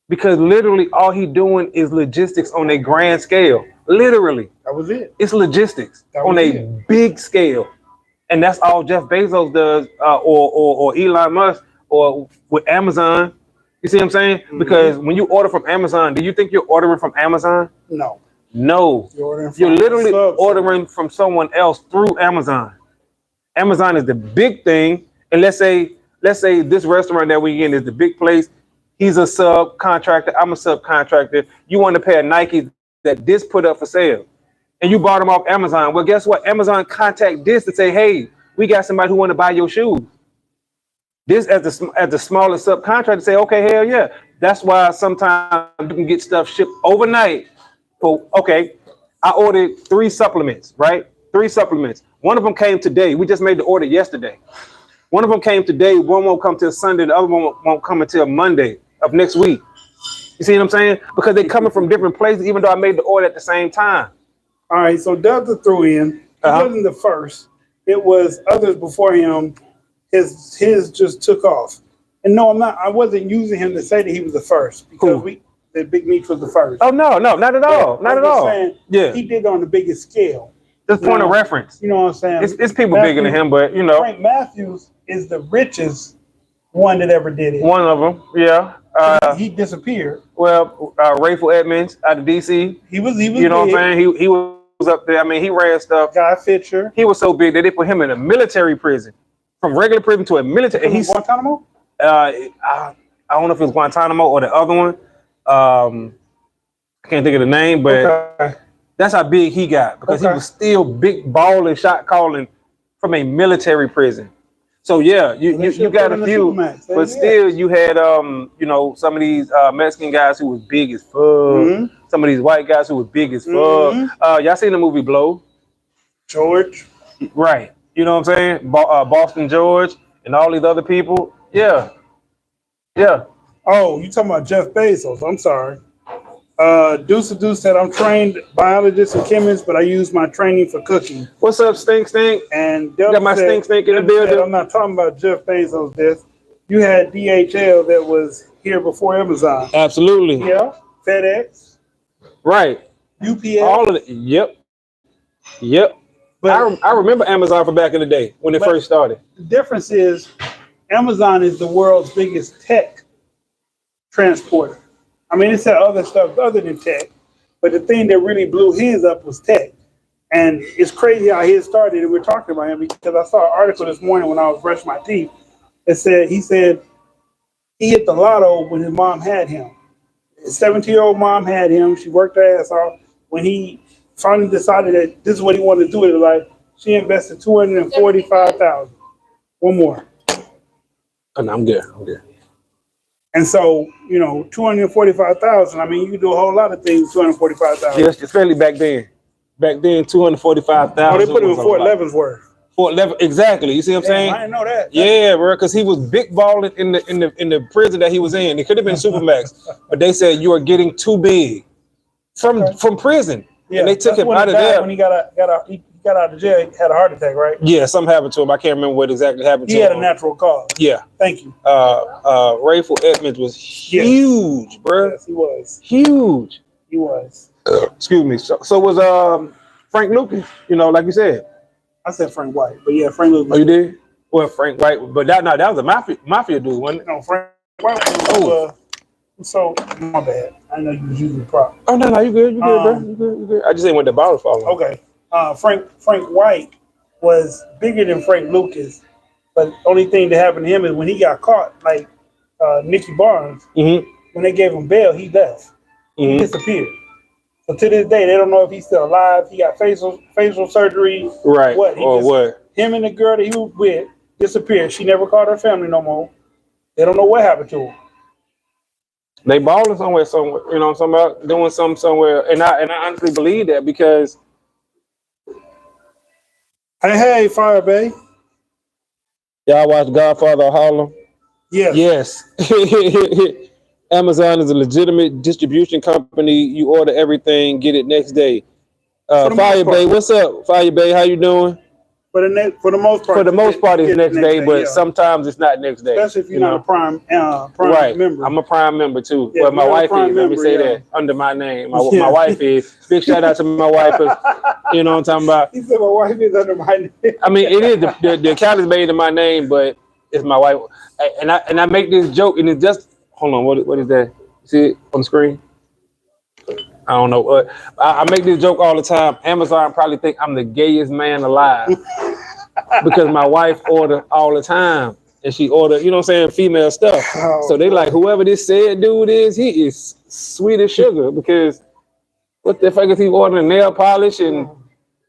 Because literally all he doing is logistics on a grand scale. Literally. That was it. It's logistics on a big scale. And that's all Jeff Bezos does, or Elon Musk, or with Amazon. You see what I'm saying? Because when you order from Amazon, do you think you're ordering from Amazon? No. No. You're literally ordering from someone else through Amazon. Amazon is the big thing. And let's say this restaurant that we in is the big place. He's a subcontractor. I'm a subcontractor. You want to pay a Nike that this put up for sale. And you bought them off Amazon. Well, guess what? Amazon contact this to say, hey, we got somebody who want to buy your shoes. This as the smallest subcontractor say, okay, hell yeah. That's why sometimes you can get stuff shipped overnight. For okay, I ordered 3 supplements, right? 3 supplements. One of them came today. We just made the order yesterday. One of them came today. One won't come till Sunday. The other one won't come until Monday of next week. You see what I'm saying? Because they're coming from different places, even though I made the order at the same time. All right, so Delta threw in. He wasn't the first. It was others before him. His just took off. And no, I wasn't using him to say that he was the first because that Big Meech was the first. Oh no, not at all. Not at all. Saying, he did it on the biggest scale. Just point of reference. You know what I'm saying? It's people bigger than him, but you know. Frank Matthews is the richest one that ever did it. One of them, yeah. He disappeared. Well, Rayful Edmonds out of DC. He was. You know what I'm saying? He was up there. I mean, he ran stuff. Guy Fisher. He was so big that they put him in a military prison, from regular prison to a military. He's Guantanamo. I don't know if it was Guantanamo or the other one. I can't think of the name, but that's how big he got because he was still big balling, shot calling from a military prison. So yeah, you got a few, but still you had you know, some of these Mexican guys who was big as fuck. Some of these white guys who was big as fuck. Y'all seen the movie Blow? George. Right. You know what I'm saying? Boston George and all these other people. Yeah. Yeah. Oh, you talking about Jeff Bezos? I'm sorry. Deuce said I'm trained biologist and chemist, but I use my training for cooking. What's up, Stink? And got my Stink in the building. I'm not talking about Jeff Bezos' death. You had DHL that was here before Amazon. Absolutely. Yeah. FedEx. Right. UPS. All of it. Yep. But I remember Amazon from back in the day when it first started. The difference is Amazon is the world's biggest tech transporter. I mean, it's had other stuff other than tech, but the thing that really blew his up was tech. And it's crazy how his started, and we're talking about him because I saw an article this morning when I was brushing my teeth. He said he hit the lotto when his mom had him. His 17-year-old mom had him. She worked her ass off. When he finally decided that this is what he wanted to do in his life, She invested $245,000. One more. Oh, no, I'm good. I'm good. And so, you know, 245,000. I mean, you can do a whole lot of things. 245,000. Yes, especially back then. Back then, 245,000. Oh, they put him in was a Fort lot. Leavenworth. Fort Leavenworth, exactly. You see what I'm saying? I didn't know that. Yeah, bro, because he was big balling in the prison that he was in. It could have been Supermax, but they said you are getting too big from prison. Yeah, and they took that's him when out he of died, there. when he got out of jail. He had a heart attack, right? Yeah, something happened to him. I can't remember what exactly happened to him. He had a natural cause. Yeah. Thank you. Rayful Edmonds was huge, bro. Yes, he was. Huge. He was. Excuse me. So was Frank Lucas, you know, like you said. I said Frank White, but yeah, Frank Lucas. Oh, you did? Well, Frank White, but that was a mafia dude, wasn't it? No, Frank White was so my bad. I know you was using prop. Oh no, you good, bro. You good. I just ain't want the bottle falling. Okay. Frank White was bigger than Frank Lucas, but only thing that happened to him is when he got caught, like Nicky Barnes, when they gave him bail, he left. He disappeared. So to this day, they don't know if he's still alive. He got facial surgery. Right. What? Him and the girl that he was with disappeared. She never called her family no more. They don't know what happened to her. They balling somewhere, you know, somebody doing something somewhere. And I honestly believe that because Hey, Fire Bay. y'all watch Godfather of Harlem? Yes. Amazon is a legitimate distribution company. You order everything, get it next day. Fire Bay, what's up? Fire Bay, how you doing? For the most part. For the most part, it's next day, but sometimes it's not next day. Especially if you're not a prime member. I'm a prime member too. Yeah, well, my wife is. Let me say that that under my name. My wife is. Big shout out to my wife. You know what I'm talking about? He said my wife is under my name. I mean, it is the account is made in my name, but it's my wife. And I make this joke, and it's just hold on. What is that? See it on the screen? I don't know. I make this joke all the time. Amazon probably think I'm the gayest man alive because my wife order all the time, and she order, you know what I'm saying, female stuff. So they like, whoever this said dude is, he is sweet as sugar because what the fuck is he ordering nail polish and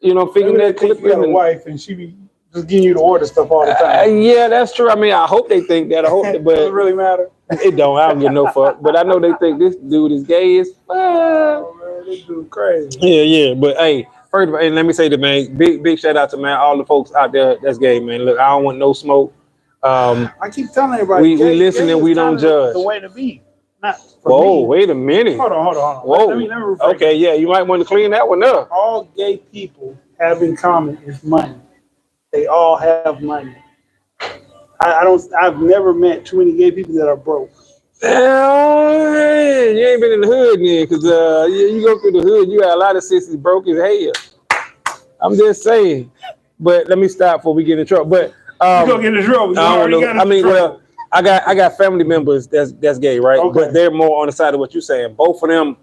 you know fingernail clippers? You got a wife and she be just getting you to order stuff all the time. Yeah, that's true. I mean, I hope they think that. I hope, but does it really matter? It don't. I don't give no fuck. But I know they think this dude is gay as fuck. Oh man, this dude crazy. Yeah. But hey, first of all, and let me say that, man, big shout out to all the folks out there that's gay, man. Look, I don't want no smoke. I keep telling everybody, we listen and we don't judge. The way to be. Not Whoa, me. wait a minute. Hold on. Whoa. Let me rephrase. Okay, yeah, you might want to clean that one up. All gay people have in common is money. They all have money. I've never met too many gay people that are broke. Hey, you ain't been in the hood then, because you go through the hood, you got a lot of sissies broke as hell. I'm just saying. But let me stop before we get in trouble. But you gonna get in trouble. I got family members that's gay, right? Okay. But they're more on the side of what you're saying. Both of them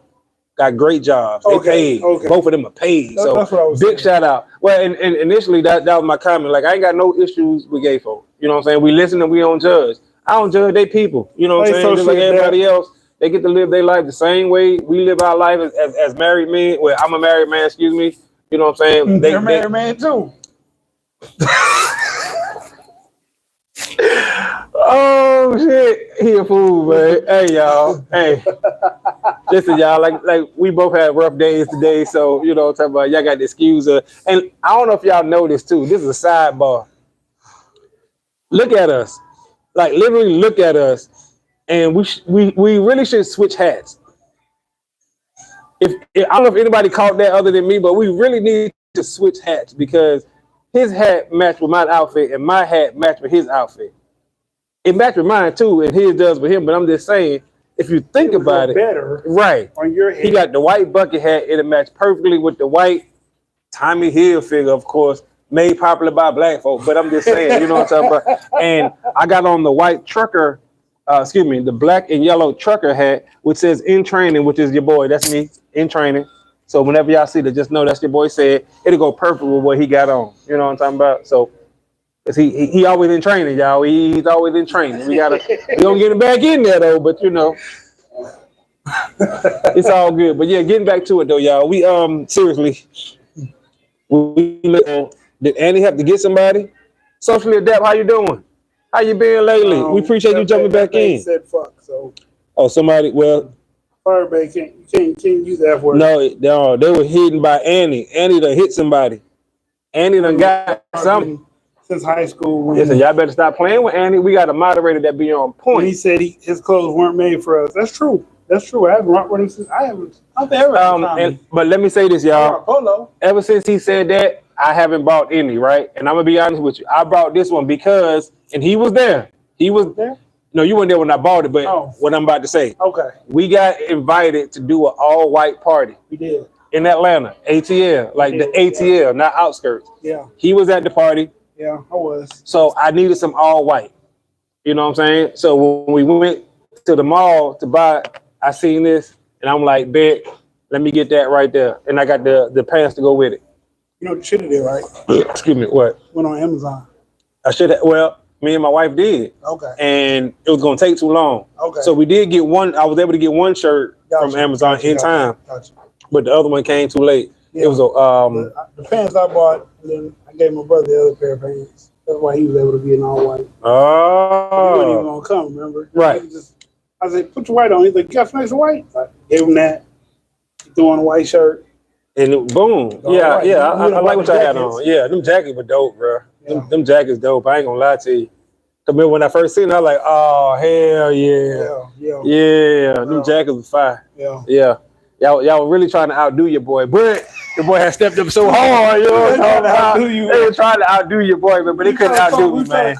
got great jobs. They paid. Okay. Both of them are paid. So that's what I was big saying. Shout out. Well, and initially that was my comment. Like, I ain't got no issues with gay folk. You know what I'm saying? We listen and we don't judge. I don't judge they people. You know what I'm saying? Just like everybody else, they get to live their life the same way we live our life as married men. Well, I'm a married man, excuse me. You know what I'm saying? You're a married man too. Oh shit, he a fool, man. Hey y'all, hey. Listen, y'all, like we both had rough days today, so you know what I'm talking about. Y'all got the excuse. And I don't know if y'all know this too. This is a sidebar. Look at us. Like literally look at us. And we really should switch hats. If I don't know if anybody caught that other than me, but we really need to switch hats because his hat matched with my outfit and my hat matched with his outfit. It matched with mine too, and his does with him. But I'm just saying, if you think about it, better right? On your head. He got the white bucket hat. It matched perfectly with the white Tommy Hilfiger, of course, made popular by black folk. But I'm just saying, you know what I'm talking about. And I got on the white trucker, the black and yellow trucker hat, which says "In Training," which is your boy. That's me, in training. So whenever y'all see that, just know that's your boy said. It'll go perfect with what he got on. You know what I'm talking about? So. Cause he always in training, y'all. He's always in training. We don't get him back in there though, but you know, it's all good. But yeah, getting back to it though, y'all. We seriously, we look at Did Annie have to get somebody? Socially adapt, how you doing? How you been lately? We appreciate you jumping back in. Said fuck, so Oh, somebody, well, Firebase can't use that word. no, they were hidden by Annie. Annie done hit somebody. Annie done got something. Since high school. Listen, y'all better stop playing with Annie. We got a moderator that be on point. When he said his clothes weren't made for us. That's true. That's true. I haven't rocked with him since I haven't ever. But let me say this, y'all. Polo. Ever since he said that, I haven't bought any, right? And I'm gonna be honest with you. I brought this one because, and he was there. He was there. No, you weren't there when I bought it, but what I'm about to say. Okay. We got invited to do an all-white party. We did. In Atlanta, ATL, like the ATL, not outskirts. Yeah. He was at the party. Yeah, I was. So I needed some all white. You know what I'm saying? So when we went to the mall to buy, I seen this and I'm like, bet, let me get that right there. And I got the pants to go with it. You know what you should have did, right? Excuse me, what? Went on Amazon. I should have, well, me and my wife did. Okay. And it was gonna take too long. Okay. So we did get one, I was able to get one shirt from Amazon in time. Gotcha. But the other one came too late. Yeah. It was the pants I bought, and then I gave my brother the other pair of pants. That's why he was able to be in all white. Oh. He wasn't even gonna come, remember? Right. I said, put your white on. He's like, you got some extra white? I gave him that. He threw on a white shirt. And boom. Yeah, right. I like what y'all had on. Yeah, them jackets were dope, bro. Yeah. Them jackets dope. I ain't gonna lie to you. Cause when I first seen it, I was like, oh hell yeah. Yeah. Them jackets was fire. Yeah. Y'all were really trying to outdo your boy, but your boy had stepped up so hard. You know what I'm talking about? They were trying to outdo your boy, but they couldn't outdo me, man.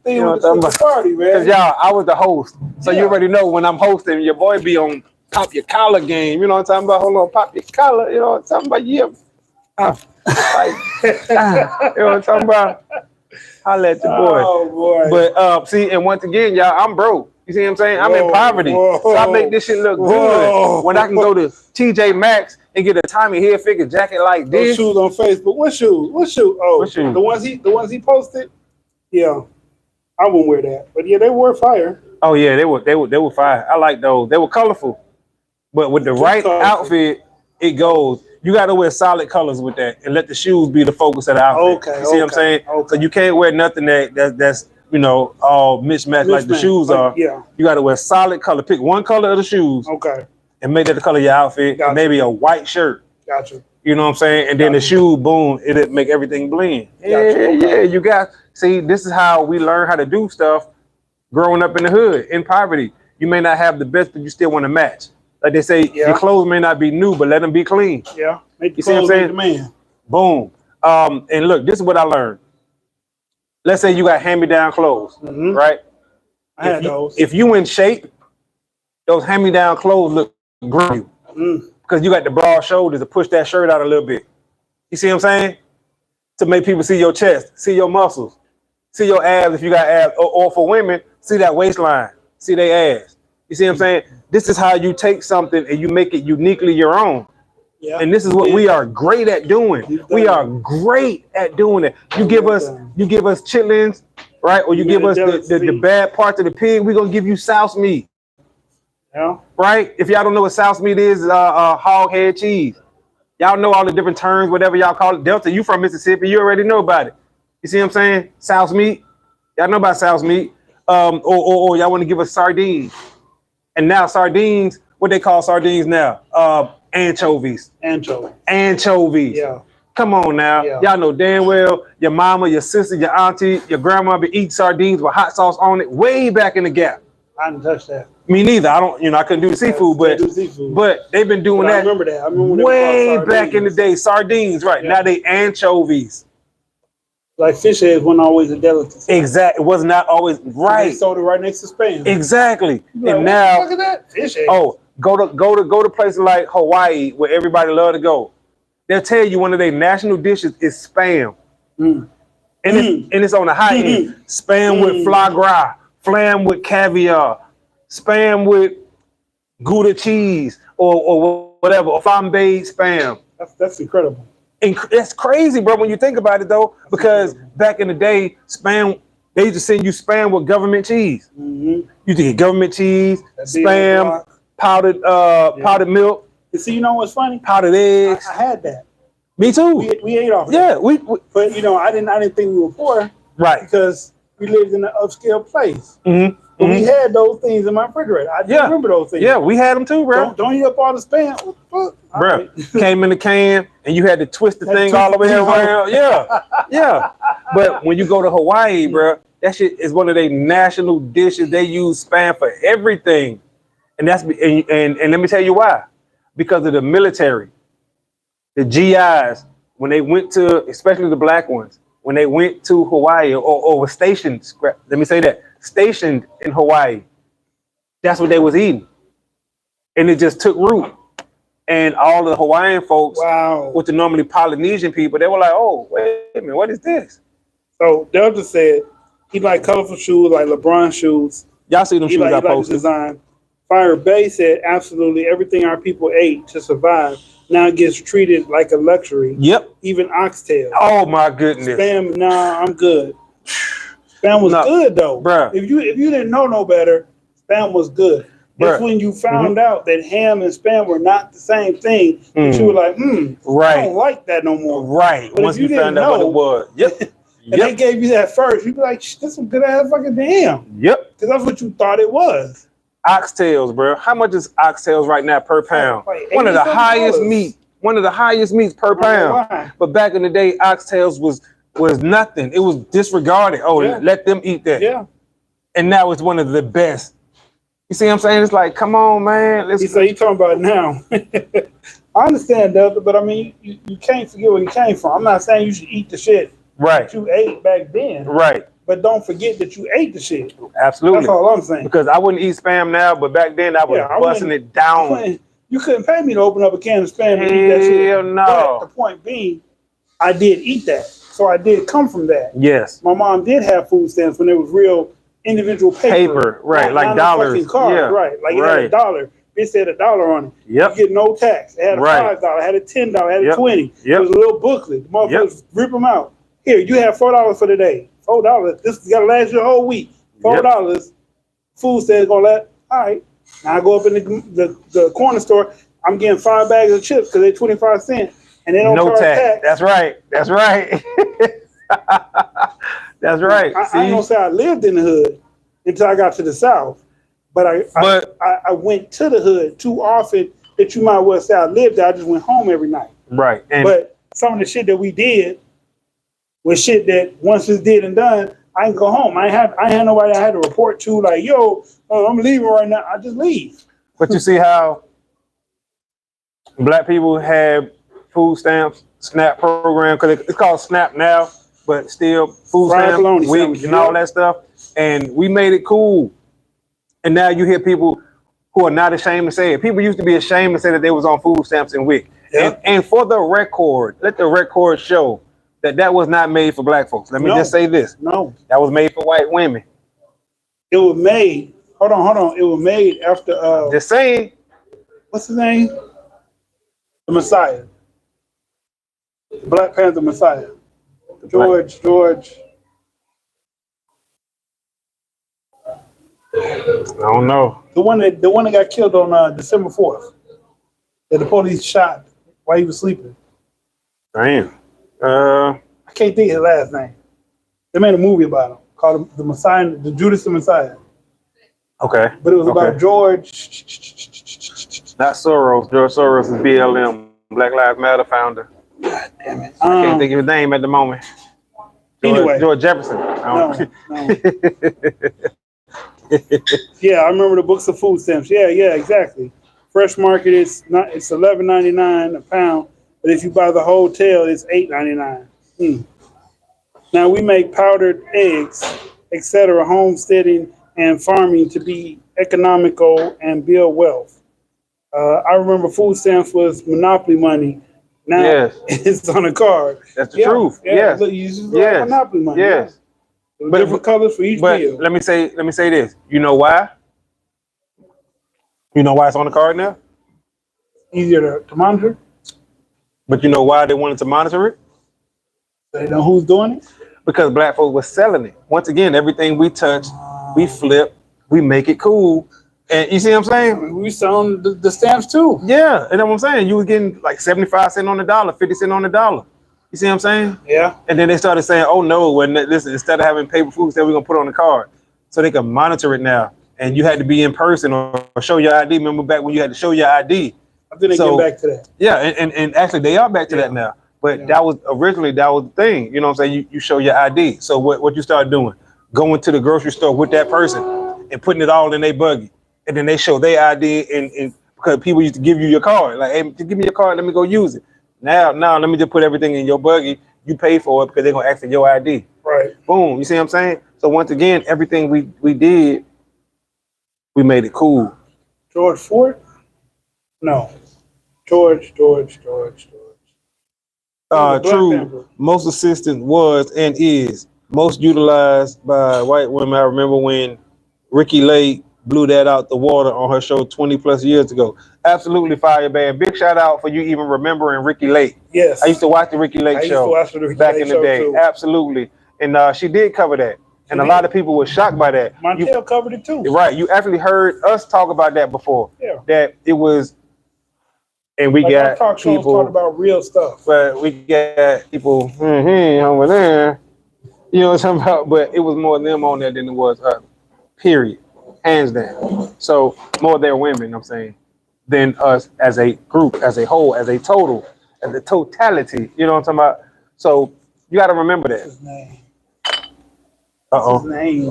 You know what I'm talking about? Party, man. Cause y'all, I was the host, so you already know when I'm hosting, your boy be on pop your collar game. You know what I'm talking about? Hold on, pop your collar. You know what I'm talking about? Yeah. You know what I'm talking about? Holla at your boy. Oh boy. But see, and once again, y'all, I'm broke. You see what I'm saying? I'm in poverty. So I make this shit look good. When I can go to TJ Maxx and get a Tommy Hilfiger jacket like this. Those shoes on Facebook. What shoes? Oh, what shoes? The ones he posted? Yeah. I wouldn't wear that. But yeah, they were fire. Oh yeah, they were fire. I like those. They were colorful. But with the right outfit, it goes. You got to wear solid colors with that and let the shoes be the focus of the outfit. Okay. You see what I'm saying? Okay. So you can't wear nothing that's all mismatched like the shoes are. Yeah. You got to wear solid color. Pick one color of the shoes. Okay. And make that the color of your outfit. Gotcha. Maybe a white shirt. Gotcha. You know what I'm saying? And then the shoe, boom, it'll make everything blend. Gotcha. Yeah. You got, see, this is how we learn how to do stuff growing up in the hood, in poverty. You may not have the best, but you still want to match. Like they say, your clothes may not be new, but let them be clean. Yeah. You see what I'm saying? Man. Boom. And look, this is what I learned. Let's say you got hand-me-down clothes, right? I had those. If you in shape, those hand-me-down clothes look great. Because you got the broad shoulders to push that shirt out a little bit. You see what I'm saying? To make people see your chest, see your muscles, see your abs if you got abs, or for women, see that waistline, see their ass. You see what I'm saying? This is how you take something and you make it uniquely your own. Yeah. And this is what we are great at doing. We are great at doing it. You give us chitlins, right? Or you give us the bad parts of the pig, we're gonna give you souse meat. Yeah. Right? If y'all don't know what souse meat is, hog head cheese. Y'all know all the different terms, whatever y'all call it. Delta, you from Mississippi, you already know about it. You see what I'm saying? Souse meat. Y'all know about souse meat. Or y'all want to give us sardines. And now sardines, what they call sardines now? Anchovies. Anchovies. Yeah. Come on now. Yeah. Y'all know damn well your mama, your sister, your auntie, your grandma be eating sardines with hot sauce on it way back in the Gap. I didn't touch that. Me neither. I couldn't do the seafood, but they've been doing that. I remember that. I remember way back in the day. Sardines, right? Yeah. Now they anchovies. Like fish heads weren't always a delicacy. Exactly. It was not always right. They sold it right next to Spam. Exactly. Like, and now look at that fish heads. Oh, go to places like Hawaii where everybody love to go. They'll tell you one of their national dishes is Spam. And it's on the high end. Spam with foie gras, flam with caviar, Spam with Gouda cheese or whatever, or flambéed Spam. That's incredible. That's crazy, bro, when you think about it, though, because back in the day, Spam, they used to send you Spam with government cheese. You used to get government cheese, Spam, powdered milk. And see, you know what's funny? Powdered eggs. I had that. Me too. We ate off of Yeah, that. we But you know, I didn't think we were poor right. because we lived in an upscale place. Mm-hmm. But we had those things in my refrigerator. I do remember those things. Yeah, we had them too, bro. Don't eat up all the spam. What the fuck? Bro, All right. came in the can and you had to twist the Had to thing twist all the way the thing around. Yeah, yeah. But when you go to Hawaii, bro, that shit is one of their national dishes. They use spam for everything, and and let me tell you why. Because of the military, the GIs, when they went to, especially the black ones, when they went to Hawaii or were stationed. Let me say that stationed in Hawaii. That's what they was eating, and it just took root. And all the Hawaiian folks, Wow. with the normally Polynesian people, they were like, "Oh, wait a minute, what is this?" So Delta said he like colorful shoes, like LeBron shoes. Y'all see them He shoes like I the posted? design. Fire Bay said absolutely everything our people ate to survive now gets treated like a luxury. Yep. Even oxtail. Oh my goodness. Spam, nah, I'm good. Spam was good though. Bruh. If you didn't know no better, spam was good. It's when you found out that ham and spam were not the same thing that you were like, right. I don't like that no more. Right. But Once if you you found didn't out know, what it was. Yep. and they gave you that first, you'd be like, that's some good ass fucking ham. Yep. Because that's what you thought it was. Oxtails, bro. How much is oxtails right now per pound? Like One of the highest $80. meat. One of the highest meats per pound. Why. But back in the day, oxtails was nothing. It was disregarded. Oh, let them eat that. Yeah. And now it's one of the best. You see what I'm saying? It's like, come on, man. So you talking about now. I understand, Delta, but I mean, you can't forget where you came from. I'm not saying you should eat the shit that you ate back then. Right. But don't forget that you ate the shit. Absolutely. That's all I'm saying. Because I wouldn't eat spam now, but back then I was busting it down. You couldn't pay me to open up a can of spam and eat that shit. Hell no. But the point being, I did eat that. So I did come from that. Yes. My mom did have food stamps when there was real individual paper. Right, like dollars. Card, right. Like it had $1. It said $1 on it. Yep. You get no tax. It had a $5, had a $10, had a $20. It was a little booklet. The motherfuckers rip them out. Here, you have $4 for the day. $4. This is gotta last you a whole week. $4. Food stamps gonna last. All right. Now I go up in the corner store. I'm getting 5 bags of chips because they're 25 cents, and they don't charge tax. That's right. That's right. That's right. I ain't gonna say I lived in the hood until I got to the South, but I went to the hood too often that you might well say I lived there. I just went home every night. Right. But some of the shit that we did was shit that once it's did and done, I can go home. I had nobody I had to report to like, yo, I'm leaving right now. I just leave. But you see how black people have food stamps, SNAP program, because it's called SNAP now, but still food stamps, WIC, and all that stuff. And we made it cool. And now you hear people who are not ashamed to say it. People used to be ashamed to say that they was on food stamps and WIC. Yeah. And for the record, let the record show that was not made for black folks. Let me just say this. No. That was made for white women. It was made, hold on. It was made after just saying. What's his name? The Messiah. The Black Panther Messiah. George. I don't know. The one that got killed on December 4th. That the police shot while he was sleeping. Damn. I can't think of his last name. They made a movie about him called The Messiah, the Judas the Messiah. Okay. But it was about George. Not Soros. George Soros is BLM, Black Lives Matter founder. God damn it. I can't think of his name at the moment. George Jefferson. No. Yeah, I remember the books of food stamps. Yeah, exactly. Fresh market it's $11.99 a pound, but if you buy the whole tail, it's $8.99. Now we make powdered eggs, etc., homesteading and farming to be economical and build wealth. I remember food stamps was monopoly money. Now it's on a card. That's the truth. Yes. Monopoly money. Yes. But different colors for each bill. Let me say this. You know why? You know why it's on the card now? Easier to monitor. But you know why they wanted to monitor it? They know who's doing it? Because black folk was selling it. Once again, everything we touch, we flip, we make it cool. And you see what I'm saying? We selling the stamps too. Yeah, and that's what I'm saying. You were getting like 75 cents on the dollar, 50 cents on the dollar. You see what I'm saying? Yeah. And then they started saying, oh no, when listen, instead of having paper food, we're gonna put it on the card. So they can monitor it now. And you had to be in person or show your ID. Remember back when you had to show your ID? I think they get back to that. Yeah, and actually they are back to that now. But that was originally the thing. You know what I'm saying? You show your ID. So what you start doing? Going to the grocery store with that person and putting it all in their buggy. And then they show their ID and because people used to give you your card. Like, hey, give me your card, let me go use it. Now let me just put everything in your buggy. You pay for it because they're gonna ask for your ID. Right. Boom. You see what I'm saying? So once again, everything we did, we made it cool. George Ford? No. George. True. Panther. Most assistant was and is most utilized by white women. I remember when Ricky Lake blew that out the water on her show 20 plus years ago. Absolutely fire, man. Big shout out for you even remembering Ricky Lake. Yes. I used to watch the Ricky Lake show back in the day. Too. Absolutely. And she did cover that. And a lot of people were shocked by that. Montel covered it too. Right. You actually heard us talk about that before. Yeah. That it was, and we got talk shows people talk about real stuff. But we got people over there. You know what I'm talking about? But it was more them on there than it was us. Period. Hands down. So more their women, I'm saying, than us as a group, as a whole, as a total, as a totality. You know what I'm talking about? So you got to remember that. His name. Uh-oh. His name.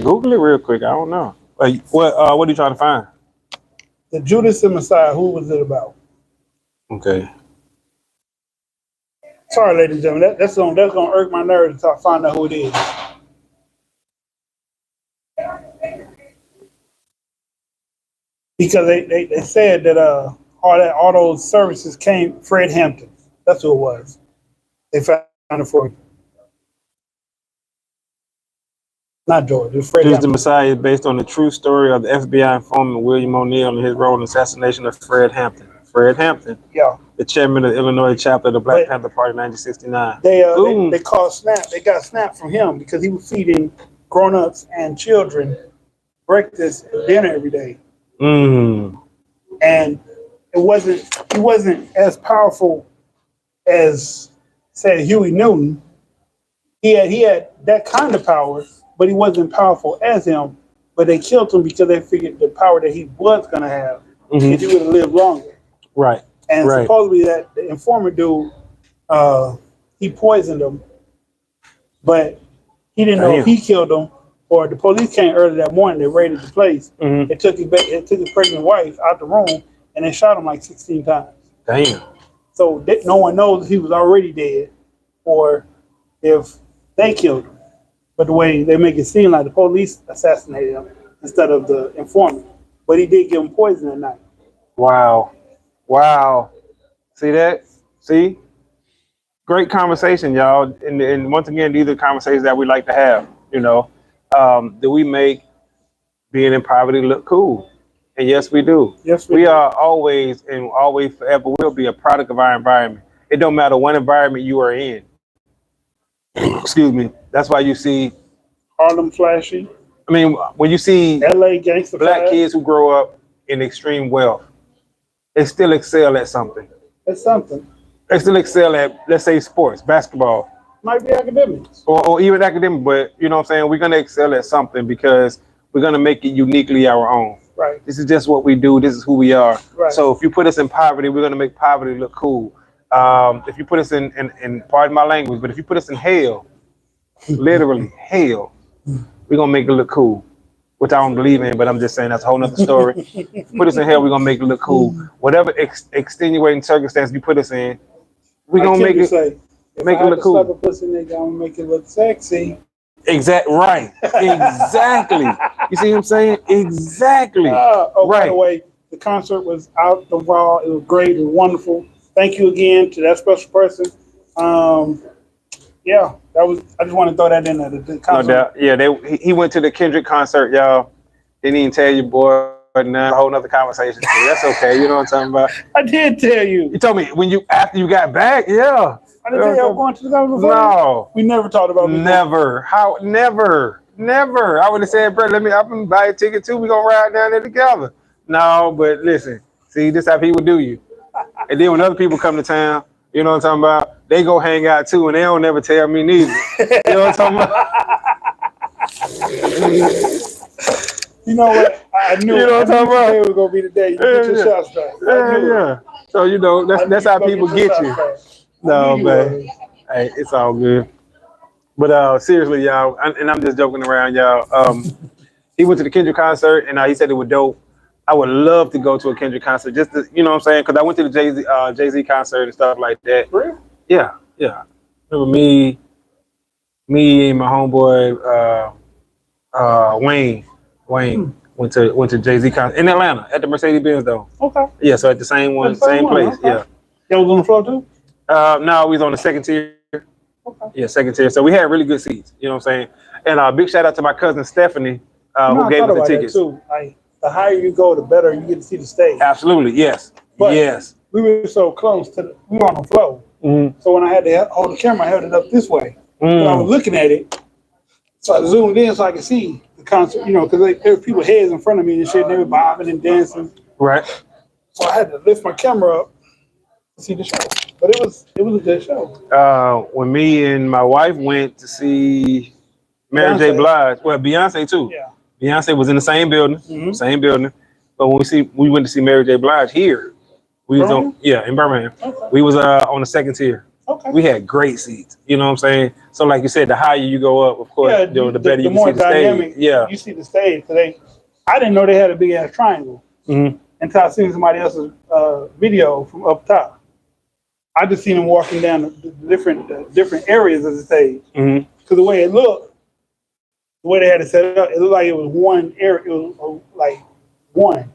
Google it real quick. I don't know. What are you trying to find? The Judas and Messiah. Who was it about? Okay. Sorry, ladies and gentlemen. That's gonna irk my nerves until I find out who it is. Because they said that all those services came Fred Hampton. That's who it was. They found it for you. Not George. It was Fred Judas Hampton. the Messiah is based on the true story of the FBI informant William O'Neill and his role in the assassination of Fred Hampton. Fred Hampton, Yeah. the chairman of the Illinois chapter of the Black Panther Party in 1969. They called Snap. They got Snap from him because he was feeding grown-ups and children breakfast and dinner every day. Mm. And he wasn't as powerful as, say, Huey Newton. He had that kind of power, but he wasn't powerful as him. But they killed him because they figured the power that he was going to have, if he would have lived longer. Right. And supposedly that the informant dude, he poisoned him, but he didn't know if he killed him or the police came early that morning. They raided the place. They took his pregnant wife out the room and they shot him like 16 times. Damn. So no one knows if he was already dead or if they killed him. But the way they make it seem like the police assassinated him instead of the informant. But he did give him poison at night. Wow. See that? See? Great conversation, y'all. And once again, these are conversations that we like to have, you know. Do we make being in poverty look cool? And yes, we do. Yes, we are always and always forever will be a product of our environment. It don't matter what environment you are in. Excuse me. That's why you see Harlem flashy. I mean, when you see LA gangster black kids who grow up in extreme wealth, they still excel at something. It's something. They still excel at, let's say, sports, basketball. Might be academics. Or even academic, but you know what I'm saying? We're going to excel at something because we're going to make it uniquely our own. Right. This is just what we do. This is who we are. Right. So if you put us in poverty, we're going to make poverty look cool. If you put us in pardon my language, but if you put us in hell, literally hell, we're going to make it look cool. Which I don't believe in, but I'm just saying that's a whole nother story. Put us in hell, we're going to make it look cool. Whatever extenuating circumstance you put us in, we're going to make it look cool. If I slap a pussy nigga, I'm going to make it look sexy. Right. Exactly. You see what I'm saying? Exactly. By the way, the concert was out the wall. It was great. It was wonderful. Thank you again to that special person. Yeah, I just want to throw that in there. The concert. No doubt. Yeah, he went to the Kendrick concert, y'all. Didn't even tell you, boy. Now a whole nother conversation. That's okay. You know what I'm talking about? I did tell you. You told me after you got back. Yeah. I didn't tell you I was going to the concert before. No. We never talked about it. Never. How? Never. Never. I would have said, bro, I'm gonna buy a ticket too. We gonna ride down there together. No, but listen, see, this how people do you. And then when other people come to town, you know what I'm talking about, they go hang out too, and they don't never tell me neither. You know what I'm talking about? You know what? I knew, You know what I'm talking about? today was gonna be the day you get your shots back. Yeah. So you know that's how people get you. No, man. Hey, it's all good. But seriously, y'all, and I'm just joking around, y'all. He went to the Kendrick concert, and he said it was dope. I would love to go to a Kendrick concert, just to, you know what I'm saying? Because I went to the Jay-Z concert and stuff like that. Really? Yeah. Remember me and my homeboy Wayne went to Jay-Z concert in Atlanta at the Mercedes-Benz though. Okay. Yeah, so at the same place. Okay. Yeah. Y'all was on the floor too? No, we was on the second tier. Okay. Yeah, second tier. So we had really good seats. You know what I'm saying? And big shout out to my cousin Stephanie, who gave us the tickets. Too. Like, the higher you go, the better you get to see the stage. Absolutely, yes. But yes. we were so close to we were on the floor. Mm-hmm. So when I had to hold the camera, I held it up this way. Mm. But I was looking at it, so I zoomed in so I could see the concert. You know, because there were people's heads in front of me and shit, and they were bobbing and dancing. Right. So I had to lift my camera up to see the show. But it was a good show. When me and my wife went to see Mary J. Blige, well, Beyonce too. Yeah. Beyonce was in the same building, But when we went to see Mary J. Blige here, we was in Birmingham. Okay. We was on the second tier. Okay. We had great seats. You know what I'm saying? So like you said, the higher you go up, of course, the better you can see the stage. Yeah. You see the stage today. I didn't know they had a big ass triangle until I seen somebody else's video from up top. I just seen them walking down the different areas of the stage. Because the way it looked, the way they had it set up, it looked like it was one area. It was like one.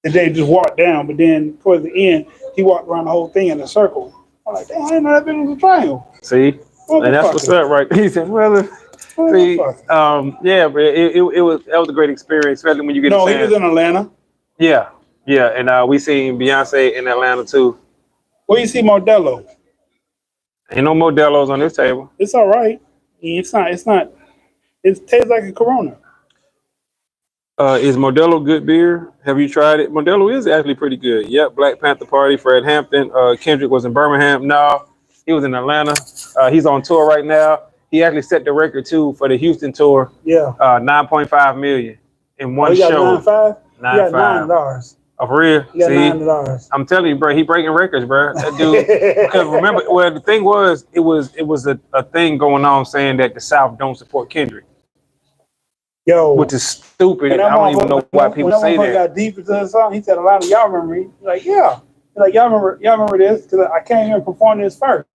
And they just walked down, but then towards the end, he walked around the whole thing in a circle. I'm like, damn, I didn't know that thing was a triangle. See? And that's what's up, right? He said, well, see, yeah, but that was a great experience, especially when you get No, he was in Atlanta. Yeah, and we seen Beyonce in Atlanta too. Where you see Modelo? Ain't no Modelo's on this table. It's all right. It's not. It tastes like a Corona. Is Modelo good beer? Have you tried it? Modelo is actually pretty good. Yep, Black Panther Party, Fred Hampton. Kendrick was in Birmingham. No, he was in Atlanta. He's on tour right now. He actually set the record too for the Houston tour. Yeah. 9.5 million in one show. 9.5? He got $9. Oh, for real? He got $9. I'm telling you, bro, he breaking records, bro. That dude. Because remember, well, the thing was, it was a thing going on saying that the South don't support Kendrick. Yo, which is stupid. I don't even know why people say that. When got deep into the song, he said a lot of y'all remember me. Like, yeah. Like, y'all remember this? Because I came here and performed this first.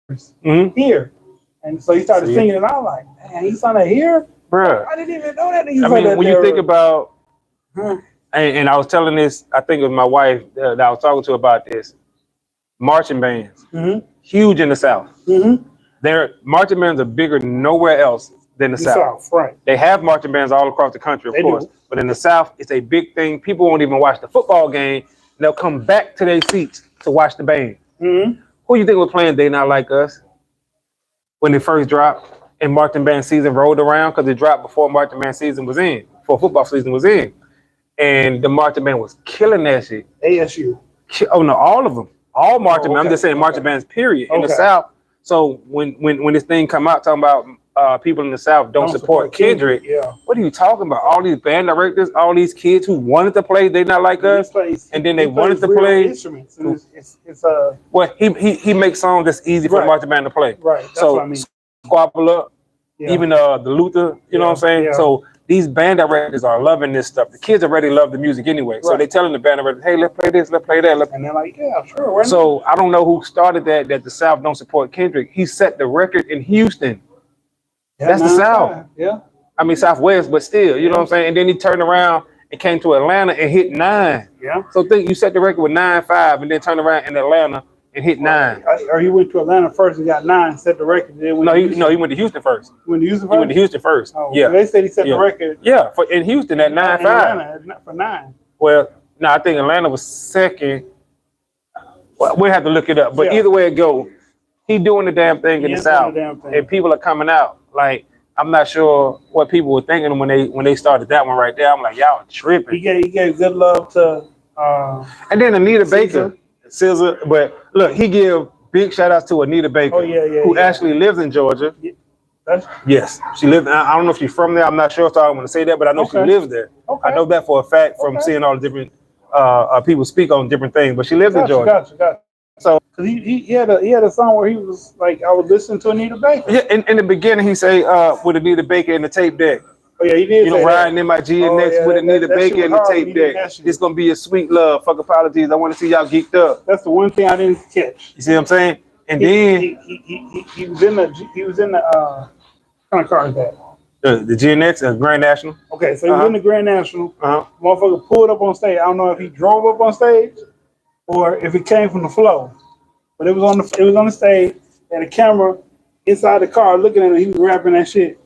Here. And so he started singing, and I was like, man, he sung that here? Bruh. I didn't even know that. I mean, when you think about, and I was telling this, I think it was my wife that I was talking to about this, marching bands, huge in the South. Their marching bands are bigger nowhere else than the South. Right. They have marching bands all across the country, of course. But in the South, it's a big thing. People won't even watch the football game. They'll come back to their seats to watch the band. Who you think was playing They Not Like Us when it first dropped and marching band season rolled around? Because it dropped before marching band season was in, before football season was in. And the marching band was killing that shit. ASU. Oh, no, all of them. All marching bands. I'm just saying marching bands, period, in the South. So when this thing come out talking about people in the South don't support Kendrick. What are you talking about? All these band directors, all these kids who wanted to play They Not Like Us, and then they wanted to play instruments. And it's well, he makes songs that's easy for the marching band to play. Right. That's so what I mean. Squabble Up, even the Luther, you know what I'm saying? So these band directors are loving this stuff. The kids already love the music anyway. So they telling the band directors, hey, let's play this, let's play that. And they're like, yeah, sure. So I don't know who started that the South don't support Kendrick. He set the record in Houston. That's the South. Yeah. I mean, Southwest, but still, you know what I'm saying? And then he turned around and came to Atlanta and hit 9. Yeah. So think you set the record with 9.5 and then turned around in Atlanta and hit 9. Or he went to Atlanta first and got 9, set the record. Then he went to Houston first. He went to Houston first? He went to Houston first. Oh, yeah. So they said he set the record. Yeah, in Houston at 9.5. For 9. Well, no, I think Atlanta was second. Well, we'll have to look it up. But either way it go, he doing the damn thing in the South. And people are coming out. Like, I'm not sure what people were thinking when they started that one right there. I'm like, y'all tripping. He gave good love to And then Anita Baker, Scissor. But look, he give big shout outs to Anita Baker, who actually lives in Georgia. Yes, she lives. I don't know if she's from there. I'm not sure, so I don't want to say that, but I know she lives there. I know that for a fact from seeing all the different people speak on different things. But she lives in Georgia. Gotcha. So he had a song where he was like, I was listening to Anita Baker. Yeah, in the beginning he say with Anita Baker in the tape deck. Oh yeah, he did. You know, riding in my GNX with Anita Baker in the tape deck. It's gonna be a sweet love. Fuck apologies. I want to see y'all geeked up. That's the one thing I didn't catch. You see what I'm saying? And then he was in the kind of car is that? The GNX, Grand National. Okay, so he was in the Grand National. Motherfucker pulled up on stage. I don't know if he drove up on stage or if it came from the flow, but it was on the stage and a camera inside the car looking at him. He was rapping that shit.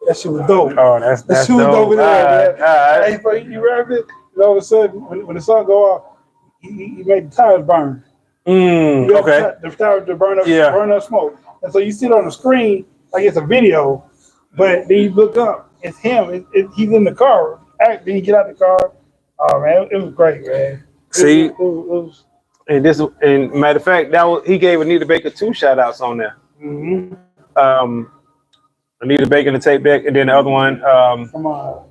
That shit was dope. Oh, that's that shit was dope. over there. All right. He rapped it, and all of a sudden, when the sun go off, he made the tires burn. Okay. The tires to burn up smoke, and so you see it on the screen like it's a video, but then you look up, it's him. He's in the car. Then you get out the car. Oh man, it was great, man. See, and matter of fact, he gave Anita Baker 2 shout outs on there. Anita Baker in the tape deck, and then the other one from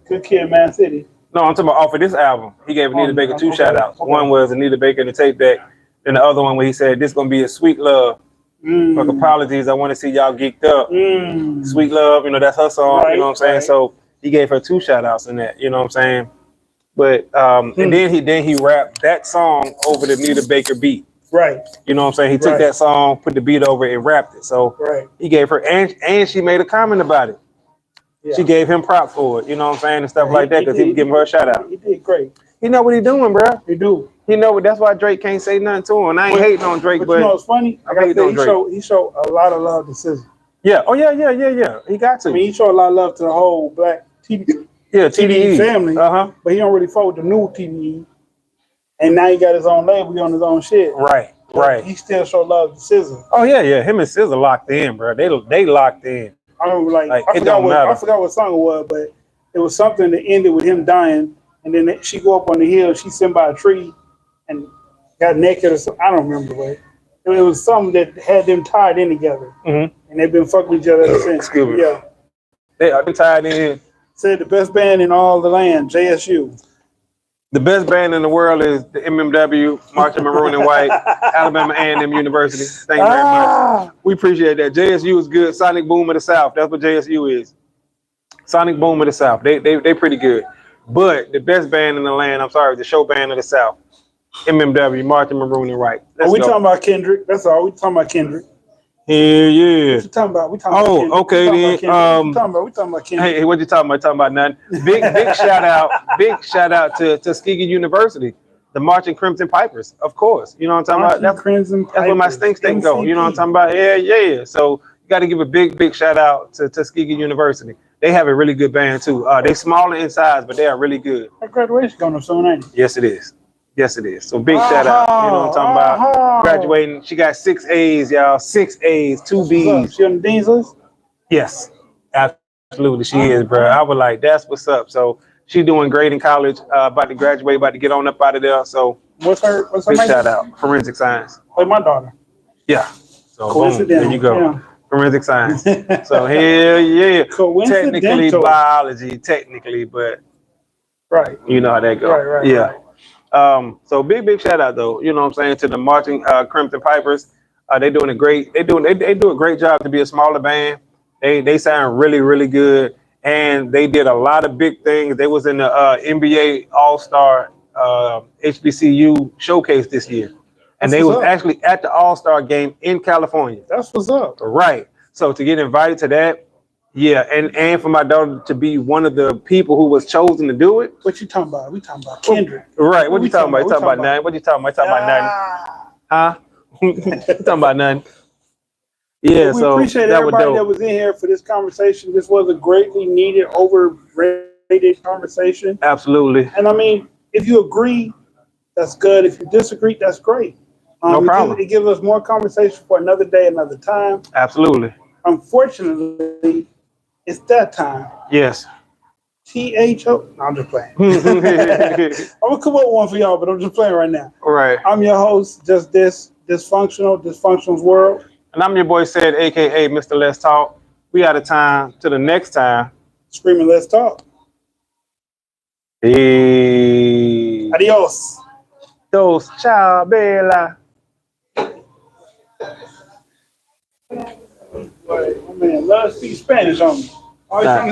Good Kid, Man City. No, I'm talking about off of this album. He gave Anita Baker 2 shout outs. One was Anita Baker in the tape deck, and the other one where he said, "This gonna be a sweet love." Fuck apologies. I want to see y'all geeked up. Sweet love, you know, that's her song. You know what I'm saying? So he gave her 2 shout outs in that. You know what I'm saying? But and then he rapped that song over the Anita Baker beat. Right. You know what I'm saying? He took that song, put the beat over it, and rapped it. So he gave her, and she made a comment about it. Yeah. She gave him props for it. You know what I'm saying? And stuff like that, because he was giving her a shout out. He did great. He know what he doing, bro. He do. He know what. That's why Drake can't say nothing to him. And I ain't hating on Drake, but you know what's funny? He showed a lot of love to SZA. Yeah. Oh yeah. He got to. I mean, he showed a lot of love to the whole Black TDE. Yeah, TDE family. But he don't really fuck with the new TDE. And now he got his own label, he on his own shit. Right. He still show love to SZA. Oh yeah. Him and SZA locked in, bro. They locked in. I remember, I forgot what song it was, but it was something that ended with him dying, and then she go up on the hill, she sitting by a tree, and got naked or something. I don't remember, but it was something that had them tied in together, and they've been fucking each other ever since. Excuse me. Yeah, they are tied in. Said the best band in all the land, JSU. The best band in the world is the MMW, Marching Maroon and White, Alabama A&M University. Thank you very much. We appreciate that. JSU is good. Sonic Boom of the South. That's what JSU is. Sonic Boom of the South. They pretty good. But the best band in the land, I'm sorry, the show band of the South, MMW, Marching Maroon and White. We talking about Kendrick. That's all. We talking about Kendrick. Yeah. What you talking about? We talking about Kendrick. Okay then. We talking about Kendrick. Hey, what you talking about? Talking about nothing. Big shout out to Tuskegee University, the Marching Crimson Pipers, of course. You know what I'm talking about? That's where my stink go. You know what I'm talking about? Yeah. So you got to give a big shout out to Tuskegee University. They have a really good band too. They smaller in size, but they are really good. That graduation coming up soon, ain't it? Yes, it is. So big shout out. You know what I'm talking about? Graduating. She got 6 A's, y'all. 6 A's, 2 B's. She on the Dean's list? Yes, absolutely. She is, bro. I was like, that's what's up. So she doing great in college. About to graduate. About to get on up out of there. So what's her big shout out. Forensic science. Like my daughter. Yeah. So boom, there you go. Yeah. Forensic science. So hell yeah. Technically biology, but you know how that goes. Right. Yeah. So big shout out though, you know what I'm saying, to the Marching Crimson Pipers. They do a great job to be a smaller band. They sound really good, and they did a lot of big things. They was in the NBA All-Star HBCU showcase this year, and they was actually at the All-Star game in California. That's what's up. Right. So to get invited to that. Yeah, and for my daughter to be one of the people who was chosen to do it. What you talking about? We talking about Kendrick. Right. What you talking about? You talking about nothing? What you talking about? You talking about nothing? Huh? You talking about nothing? Yeah. We appreciate everybody that was in here for this conversation. This was a greatly needed, overrated conversation. Absolutely. And I mean, if you agree, that's good. If you disagree, that's great. No problem. It gives us more conversation for another day, another time. Absolutely. Unfortunately, It's that time. Yes. THO. No, I'm just playing. All I'm gonna come up with one for y'all, but I'm just playing right now. right. I'm your host, just this dysfunctional's world. And I'm your boy said, aka Mr. Let's Talk. We out of time. Till the next time. Screaming, let's talk. Peace. Adios. Dos. Ciao, Bella. My man, love speak Spanish on me. Always Nah. trying to